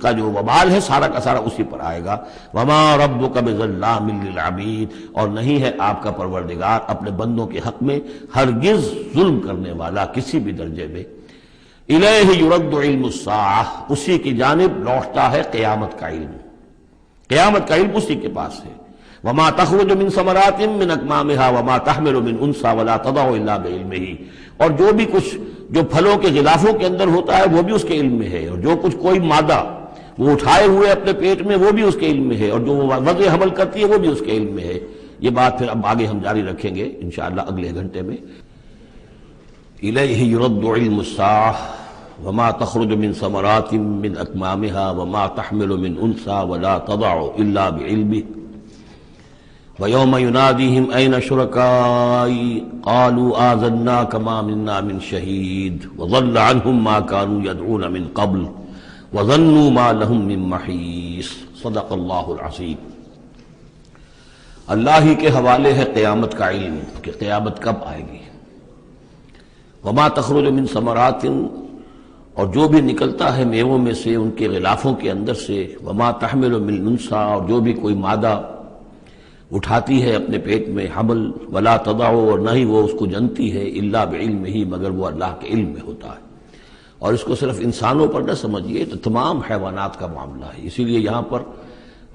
[SPEAKER 2] کا جو وبال ہے سارا کا سارا اسی پر آئے گا. وما ربک بظلام للعبید. اور نہیں ہے آپ کا پروردگار اپنے بندوں کے حق میں ہرگز ظلم کرنے والا کسی بھی درجے میں. الیہ یرد علم الساعہ. اسی کی جانب لوٹتا ہے قیامت کا علم. قیامت کا علم اسی کے پاس ہے. وما تخرج من ثمرات من اکمامها وما تحمل من انثى ولا تضع الا بعلمہ. اور جو بھی کچھ جو پھلوں کے غلافوں کے اندر ہوتا ہے وہ بھی اس کے علم میں ہے. اور جو کچھ کوئی مادہ وہ اٹھائے ہوئے اپنے پیٹ میں وہ بھی اس کے علم میں ہے. اور جو وہ وضع حمل کرتی ہے وہ بھی اس کے علم میں ہے. یہ بات پھر اب آگے ہم جاری رکھیں گے انشاءاللہ اگلے گھنٹے میں. الیہ یرد علم الساعہ وما تخرج من ثمرات من اکمامها وما تحمل من انثى ولا تضع الا بعلمہ. وَيَوْمَ يُنَادِيهِمْ أَيْنَ شُرَكَائِي قَالُوا آذَنَّاكَ مَا مِنَّا مِنْ شَهِيدٍ وَضَلَّ عَنْهُمْ مَا كَانُوا يَدْعُونَ مِنْ قَبْلُ وَظَنُّوا مَا لَهُمْ مِنْ مَحِيصٍ. صدق اللہ العظیم. اللہ ہی کے حوالے ہے قیامت کا علم کہ قیامت کب آئے گی. وما تخرج من ثمرات. اور جو بھی نکلتا ہے میووں میں سے ان کے غلافوں کے اندر سے. وما تحمل من انثى. اور جو بھی کوئی مادہ اٹھاتی ہے اپنے پیٹ میں حمل. ولا تضع. اور نہ ہی وہ اس کو جنتی ہے الا بعلمہ. مگر وہ اللہ کے علم میں ہوتا ہے. اور اس کو صرف انسانوں پر نہ سمجھیے تو تمام حیوانات کا معاملہ ہے. اسی لیے یہاں پر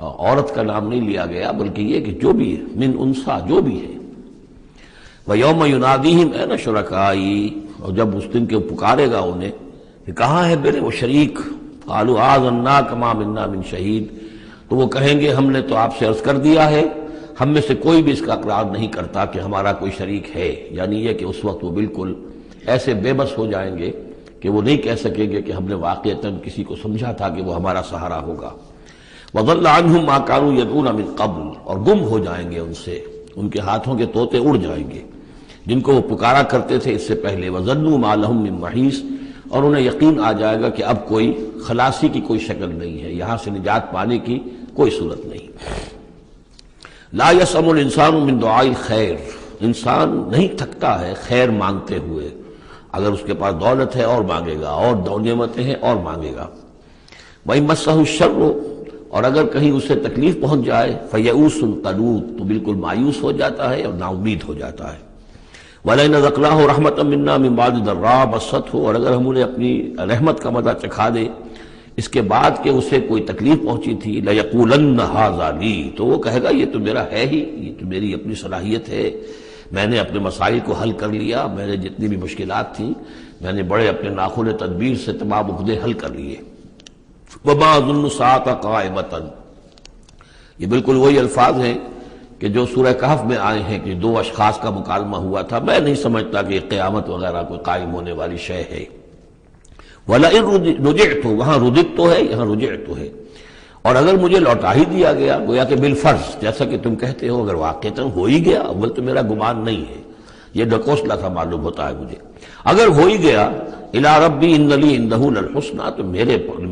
[SPEAKER 2] عورت کا نام نہیں لیا گیا بلکہ یہ کہ جو بھی من انثى جو بھی ہے. وَيَوْمَ يُنَادِيهِمْ أَيْنَ شُرَكَائِي. اور جب اس دن کے پکارے گا انہیں کہ کہاں ہے میرے وہ شریک. قَالُوا آذَنَّاكَ مَا مِنَّا مِنْ شَهِيدٍ. تو وہ کہیں گے ہم نے تو آپ سے عرض کر دیا ہے، ہم میں سے کوئی بھی اس کا اقرار نہیں کرتا کہ ہمارا کوئی شریک ہے. یعنی یہ کہ اس وقت وہ بالکل ایسے بے بس ہو جائیں گے کہ وہ نہیں کہہ سکیں گے کہ ہم نے واقعتاً کسی کو سمجھا تھا کہ وہ ہمارا سہارا ہوگا. وَضَلَّ عَنْهُمْ مَا كَانُوا يَدْعُونَ مِنْ قَبْلُ. اور گم ہو جائیں گے ان سے، ان کے ہاتھوں کے طوطے اڑ جائیں گے جن کو وہ پکارا کرتے تھے اس سے پہلے. وَظَنُّوا مَا لَهُم مِّن مَحِيصٍ. اور انہیں یقین آ جائے گا کہ اب کوئی خلاصی کی کوئی شکل نہیں ہے، یہاں سے نجات پانے کی کوئی صورت نہیں۔ لا یسأم الانسان من دعاء الخیر، انسان نہیں تھکتا ہے خیر مانگتے ہوئے، اگر اس کے پاس دولت ہے اور مانگے گا، اور نعمتیں ہیں اور مانگے گا۔ وَإِن مَسَّهُ الشَّرُّ، اور اگر کہیں اسے تکلیف پہنچ جائے، فَيَئُوسٌ قَنُوطٌ، تو بالکل مایوس ہو جاتا ہے اور نا امید ہو جاتا ہے۔ وَلَئِنْ أَذَقْنَاهُ رَحْمَةً مِنَّا مِن بَعْدِ ضَرَّاءَ مَسَّتْهُ، اور اگر ہم انہیں اپنی رحمت کا مزہ چکھا دے اس کے بعد کہ اسے کوئی تکلیف پہنچی تھی، لَيَقُولَنَّ هَٰذَا لِي، تو وہ کہے گا یہ تو میرا ہے ہی، یہ تو میری اپنی صلاحیت ہے، میں نے اپنے مسائل کو حل کر لیا، میں نے جتنی بھی مشکلات تھیں میں نے بڑے اپنے ناخن تدبیر سے تمام عقدے حل کر لیے۔ وَمَا أَظُنُّ السَّاعَةَ قَائِمَةً، یہ بالکل وہی الفاظ ہیں کہ جو سورہ کہف میں آئے ہیں کہ دو اشخاص کا مکالمہ ہوا تھا، میں نہیں سمجھتا کہ قیامت وغیرہ کوئی قائم ہونے والی شے ہے۔ وَلَئِن رُجِعْتُ، وہاں رُدِدْتُ تو ہے، یہاں رُجِعْتُ تو ہے، اور اگر مجھے لوٹا ہی دیا گیا، گویا کہ بالفرض جیسا کہ تم کہتے ہو، اگر واقعتاً ہو ہی گیا، اول تو میرا گمان نہیں ہے، یہ ڈکوسلا سا معلوم ہوتا ہے مجھے، اگر ہو ہی گیا، اِلَىٰ رَبِّي إِنَّ لِي عِندَهُ لَلْحُسْنَىٰ، تو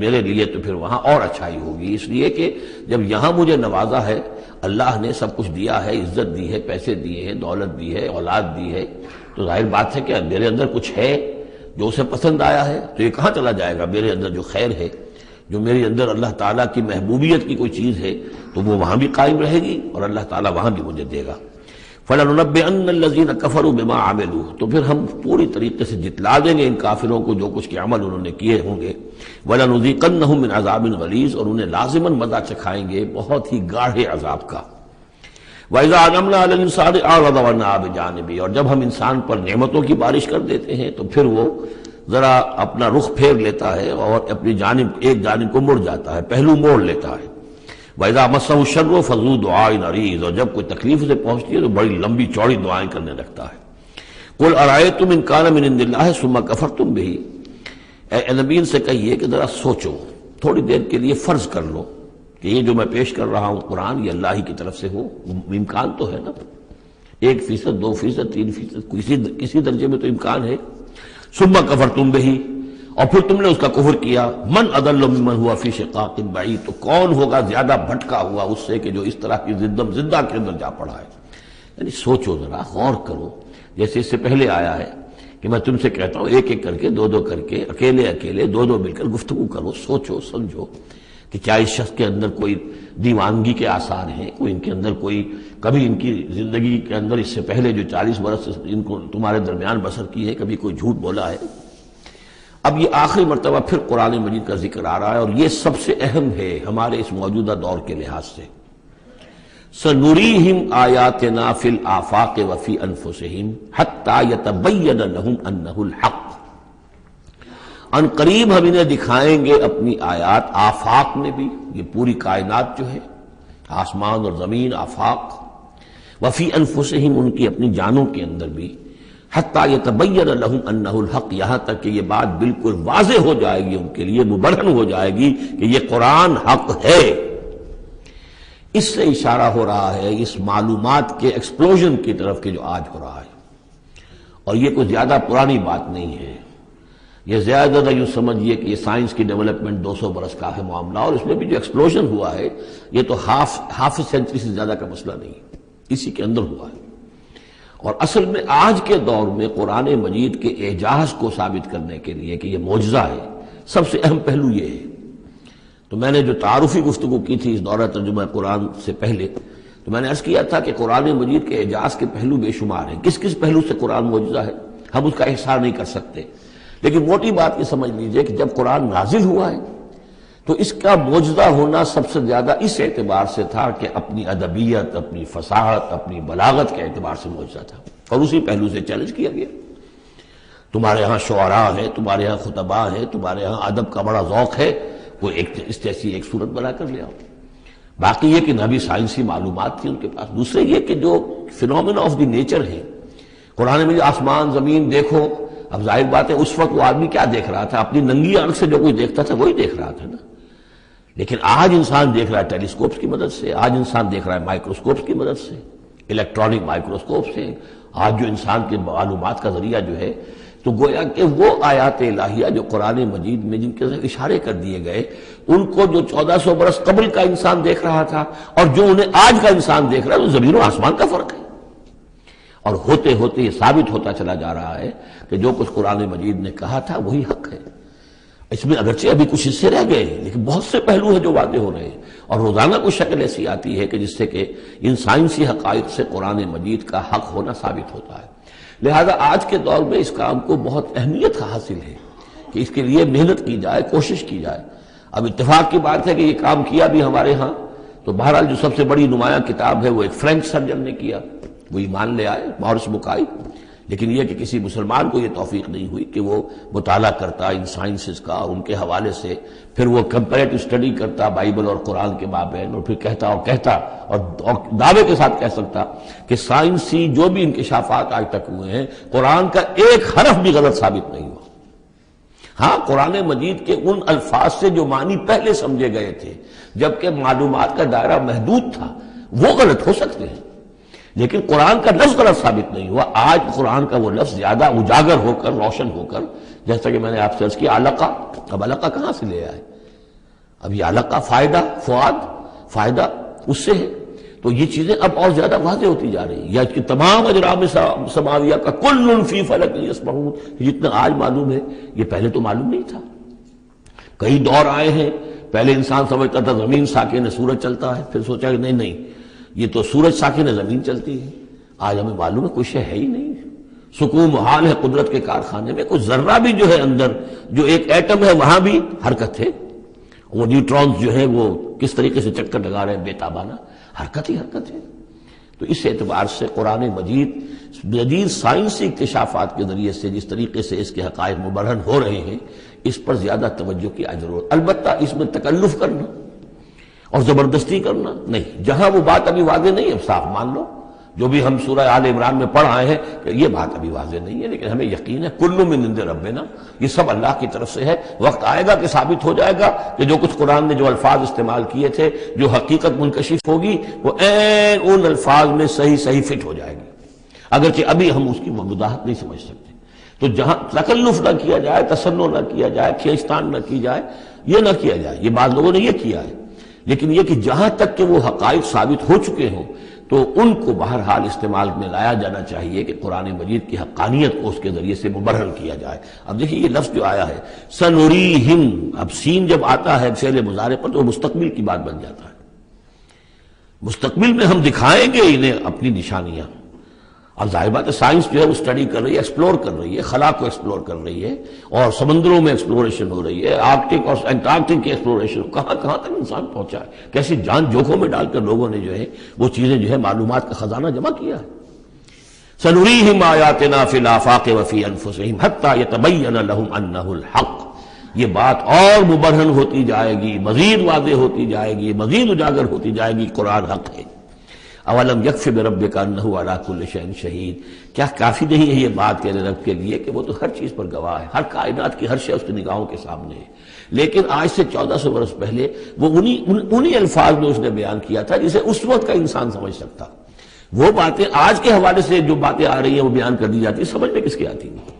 [SPEAKER 2] میرے لیے تو پھر وہاں اور اچھائی ہوگی، اس لیے کہ جب یہاں مجھے نوازا ہے، اللہ نے سب کچھ دیا ہے، عزت دی ہے، پیسے دیے ہیں، دولت دی ہے، اولاد دی ہے، تو ظاہر بات ہے کہ میرے اندر کچھ ہے جو اسے پسند آیا ہے، تو یہ کہاں چلا جائے گا؟ میرے اندر جو خیر ہے، جو میرے اندر اللہ تعالیٰ کی محبوبیت کی کوئی چیز ہے، تو وہ وہاں بھی قائم رہے گی اور اللہ تعالیٰ وہاں بھی مجھے دے گا۔ فَلَنُنَبِّئَنَّ الَّذِينَ كَفَرُوا بِمَا عَمِلُوا، تو پھر ہم پوری طریقے سے جتلا دیں گے ان کافروں کو جو کچھ کے عمل انہوں نے کیے ہوں گے۔ وَلَنُذِيقَنَّهُم مِّنْ عَذَابٍ غَلِيظٍ، اور انہیں لازماً مزہ چکھائیں گے بہت ہی گاڑھے عذاب کا۔ وَإِذَا أَنْعَمْنَا عَلَى الْإِنسَانِ أَعْرَضَ وَنَأَىٰ بِجَانِبِهِ، اور جب ہم انسان پر نعمتوں کی بارش کر دیتے ہیں تو پھر وہ ذرا اپنا رخ پھیر لیتا ہے اور اپنی جانب ایک جانب کو مڑ جاتا ہے، پہلو موڑ لیتا ہے۔ وَإِذَا مَسَّهُ الشَّرُّ فَذُو دُعَاءٍ عَرِيضٍ، اور جب کوئی تکلیف اسے پہنچتی ہے تو بڑی لمبی چوڑی دعائیں کرنے لگتا ہے۔ قُلْ أَرَأَيْتُمْ إِنْ كَانَ مِنْ عِنْدِ اللَّهِ ثُمَّ كَفَرْتُمْ بِهِ، اے نبی ان سے کہیے کہ ذرا سوچو، تھوڑی دیر کے لیے فرض کر لو کہ یہ جو میں پیش کر رہا ہوں قرآن یہ اللہ ہی کی طرف سے ہو، امکان تو ہے نا، 1%، 2%، 3%، کسی درجے میں تو امکان ہے۔ ثُمَّ كَفَرْتُمْ بِهِ، اور پھر تم نے اس کا کفر کیا، من اضل ممن ہوا فی شقاق بعید، تو کون ہوگا زیادہ بھٹکا ہوا اس سے کہ جو اس طرح کی زدہ کے اندر جا پڑا ہے۔ یعنی سوچو ذرا، غور کرو، جیسے اس سے پہلے آیا ہے کہ میں تم سے کہتا ہوں ایک ایک کر کے، دو کر کے، اکیلے دو مل کر گفتگو کرو، سوچو سمجھو کہ کیا اس شخص کے اندر کوئی دیوانگی کے آثار ہیں، کوئی ان کے اندر کوئی کبھی ان کی زندگی کے اندر اس سے پہلے جو 40 برس ان کو تمہارے درمیان بسر کی ہے کبھی کوئی جھوٹ بولا ہے۔ اب یہ آخری مرتبہ پھر قرآن مجید کا ذکر آ رہا ہے، اور یہ سب سے اہم ہے ہمارے اس موجودہ دور کے لحاظ سے۔ سَنُرِيهِمْ آيَاتِنَا فِي الْآفَاقِ وَفِي أَنفُسِهِمْ حَتَّى يَتَبَيَّنَ لَهُمْ أَنَّهُ الْحَقُّ، ان قریب ہم انہیں دکھائیں گے اپنی آیات، آفاق میں بھی، یہ پوری کائنات جو ہے، آسمان اور زمین، آفاق، وفی انفسہم، ان کی اپنی جانوں کے اندر بھی، حتیٰ یتبین لہم انہ الحق، یہاں تک کہ یہ بات بالکل واضح ہو جائے گی ان کے لیے، مبرہن ہو جائے گی کہ یہ قرآن حق ہے۔ اس سے اشارہ ہو رہا ہے اس معلومات کے ایکسپلوژن کی طرف کہ جو آج ہو رہا ہے، اور یہ کوئی زیادہ پرانی بات نہیں ہے، یہ زیادہ یوں سمجھیے کہ یہ سائنس کی ڈیولپمنٹ 200 برس کا ہے معاملہ، اور اس میں بھی جو ایکسپلوژن ہوا ہے یہ تو ہاف سینچری سے زیادہ کا مسئلہ نہیں، اسی کے اندر ہوا ہے۔ اور اصل میں آج کے دور میں قرآن مجید کے اعجاز کو ثابت کرنے کے لیے کہ یہ معجزہ ہے، سب سے اہم پہلو یہ ہے۔ تو میں نے جو تعارفی گفتگو کی تھی اس دورہ ترجمہ قرآن سے پہلے، تو میں نے عرض کیا تھا کہ قرآن مجید کے اعجاز کے پہلو بے شمار ہیں، کس کس پہلو سے قرآن معجزہ ہے ہم اس کا احصار نہیں کر سکتے، لیکن موٹی بات یہ سمجھ لیجئے کہ جب قرآن نازل ہوا ہے تو اس کا معجزہ ہونا سب سے زیادہ اس اعتبار سے تھا کہ اپنی ادبیت، اپنی فصاحت، اپنی بلاغت کے اعتبار سے معجزہ تھا، اور اسی پہلو سے چیلنج کیا گیا۔ تمہارے ہاں شعراء ہیں، تمہارے ہاں خطباء ہیں، تمہارے ہاں ادب کا بڑا ذوق ہے، کوئی اس جیسی ایک صورت بنا کر لے آؤ۔ باقی یہ کہ نہ بھی سائنسی معلومات تھی ان کے پاس، دوسرے یہ کہ جو فینومینا آف دی نیچر ہے قرآن میں، آسمان زمین دیکھو، اب ظاہر بات ہے اس وقت وہ آدمی کیا دیکھ رہا تھا، اپنی ننگی آنکھ سے جو کوئی دیکھتا تھا وہی دیکھ رہا تھا نا، لیکن آج انسان دیکھ رہا ہے ٹیلیسکوپس کی مدد سے، آج انسان دیکھ رہا ہے مائکروسکوپس کی مدد سے، الیکٹرانک مائکروسکوپ سے، آج جو انسان کے معلومات کا ذریعہ جو ہے، تو گویا کہ وہ آیات الہیہ جو قرآن مجید میں جن کے اشارے کر دیے گئے، ان کو جو 1400 برس قبل کا انسان دیکھ رہا تھا اور جو انہیں آج کا انسان دیکھ رہا ہے، وہ زمین و آسمان کا فرق ہے۔ اور ہوتے ہوتے یہ ثابت ہوتا چلا جا رہا ہے کہ جو کچھ قرآن مجید نے کہا تھا وہی حق ہے۔ اس میں اگرچہ ابھی کچھ حصے رہ گئے لیکن بہت سے پہلو ہیں جو واضح ہو رہے ہیں، اور روزانہ کوئی شکل ایسی آتی ہے کہ جس سے کہ ان سائنسی حقائق سے قرآن مجید کا حق ہونا ثابت ہوتا ہے۔ لہذا آج کے دور میں اس کام کو بہت اہمیت حاصل ہے کہ اس کے لیے محنت کی جائے، کوشش کی جائے۔ اب اتفاق کی بات ہے کہ یہ کام کیا بھی ہمارے ہاں، تو بہرحال جو سب سے بڑی نمایاں کتاب ہے وہ ایک فرینچ سرجن نے کیا، وہ ایمان لے آئے، مورس بکائی۔ لیکن یہ کہ کسی مسلمان کو یہ توفیق نہیں ہوئی کہ وہ مطالعہ کرتا ان سائنسز کا اور ان کے حوالے سے پھر وہ کمپیریٹو اسٹڈی کرتا بائبل اور قرآن کے مابین، اور پھر کہتا اور دعوے کے ساتھ کہہ سکتا کہ سائنسی جو بھی انکشافات آج تک ہوئے ہیں قرآن کا ایک حرف بھی غلط ثابت نہیں ہوا۔ ہاں، قرآن مجید کے ان الفاظ سے جو معنی پہلے سمجھے گئے تھے جبکہ معلومات کا دائرہ محدود تھا وہ غلط ہو سکتے ہیں، لیکن قرآن کا لفظ غلط ثابت نہیں ہوا۔ آج قرآن کا وہ لفظ زیادہ اجاگر ہو کر، روشن ہو کر، جیسا کہ میں نے آپ سے عرض کیا علقہ، اب علقہ کہاں سے لے آئے؟ اب یہ علقہ فائدہ، فؤاد، فائدہ اس سے ہے، تو یہ چیزیں اب اور زیادہ واضح ہوتی جا رہی ہیں۔ یا کہ تمام اجرام سماویہ کا کل فی فلک یسبحون، جتنا آج معلوم ہے یہ پہلے تو معلوم نہیں تھا۔ کئی دور آئے ہیں، پہلے انسان سمجھتا تھا زمین ساکن ہے، سورج چلتا ہے، پھر سوچا کہ نہیں یہ تو سورج ساکن ہے، زمین چلتی ہے۔ آج ہمیں معلوم ہے کوئی شے ہے ہی نہیں، سکون محال ہے قدرت کے کارخانے میں، کوئی ذرہ بھی جو ہے اندر جو ایک ایٹم ہے وہاں بھی حرکت ہے، وہ نیوٹرونز جو ہے وہ کس طریقے سے چکر لگا رہے ہیں بے تابانہ، حرکت ہی حرکت ہے۔ تو اس اعتبار سے قرآن مجید جدید سائنسی اکتشافات کے ذریعے سے جس طریقے سے اس کے حقائق مبرہن ہو رہے ہیں، اس پر زیادہ توجہ کی ضرورت۔ البتہ اس میں تکلف کرنا اور زبردستی کرنا نہیں، جہاں وہ بات ابھی واضح نہیں اب صاف مان لو، جو بھی ہم سورہ آل عمران میں پڑھ آئے ہیں کہ یہ بات ابھی واضح نہیں ہے، لیکن ہمیں یقین ہے کل من عند ربنا، یہ سب اللہ کی طرف سے ہے۔ وقت آئے گا کہ ثابت ہو جائے گا کہ جو کچھ قرآن نے جو الفاظ استعمال کیے تھے، جو حقیقت منکشف ہوگی وہ عین ان الفاظ میں صحیح فٹ ہو جائے گی، اگرچہ ابھی ہم اس کی وضاحت نہیں سمجھ سکتے۔ تو جہاں تکلف نہ کیا جائے، تسنع نہ کیا جائے، کھینچتان نہ کی جائے، یہ نہ کیا جائے، یہ بعض لوگوں نے یہ کیا ہے، لیکن یہ کہ جہاں تک کہ وہ حقائق ثابت ہو چکے ہوں تو ان کو بہرحال استعمال میں لایا جانا چاہیے کہ قرآن مجید کی حقانیت کو اس کے ذریعے سے مبرہن کیا جائے۔ اب دیکھیے یہ لفظ جو آیا ہے سنوریہم، اب سین جب آتا ہے فعل مضارع پر تو وہ مستقبل کی بات بن جاتا ہے، مستقبل میں ہم دکھائیں گے انہیں اپنی نشانیاں۔ اب ظاہر بات ہے سائنس جو ہے وہ اسٹڈی کر رہی ہے، ایکسپلور کر رہی ہے، خلا کو ایکسپلور کر رہی ہے، اور سمندروں میں ایکسپلوریشن ہو رہی ہے، آرکٹک اور انٹارکٹک کی ایکسپلوریشن، کہاں تک انسان پہنچا ہے، کیسی جان جوکھوں میں ڈال کر لوگوں نے جو ہے وہ چیزیں جو ہے معلومات کا خزانہ جمع کیا ہے۔ سنریہم آیاتنا فی الآفاق وفی انفسہم حتی یتبین لہم انہ الحق، یہ بات اور مبرہن ہوتی جائے گی، مزید واضح ہوتی جائے گی، مزید اجاگر ہوتی جائے گی، قرآن حق ہے۔ اولم یکفی بربک انہ علی کل شیء شہید، کیا کافی نہیں ہے یہ بات تیرے رب کے لیے کہ وہ تو ہر چیز پر گواہ ہے، ہر کائنات کی ہر شے اس کی نگاہوں کے سامنے ہے۔ لیکن آج سے 1400 برس پہلے وہ انہی الفاظ میں اس نے بیان کیا تھا جسے اس وقت کا انسان سمجھ سکتا۔ وہ باتیں آج کے حوالے سے جو باتیں آ رہی ہیں وہ بیان کر دی جاتی ہیں، سمجھ میں کس کی آتی ہیں؟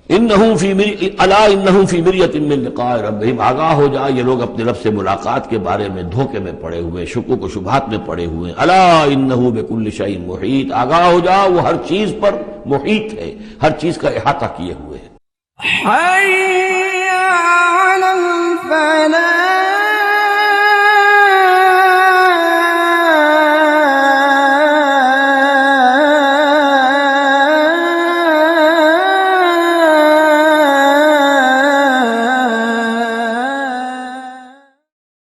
[SPEAKER 2] انہم فی مریۃ من لقاء ربہم، آگاہ ہو جا یہ لوگ اپنے رب سے ملاقات کے بارے میں دھوکے میں پڑے ہوئے، شکوک و شبہات میں پڑے ہوئے۔ الا انہ بکل شیء محیط، آگاہ ہو جا وہ ہر چیز پر محیط ہے، ہر چیز کا احاطہ کیے ہوئے ہے۔
[SPEAKER 1] حي على الفلاح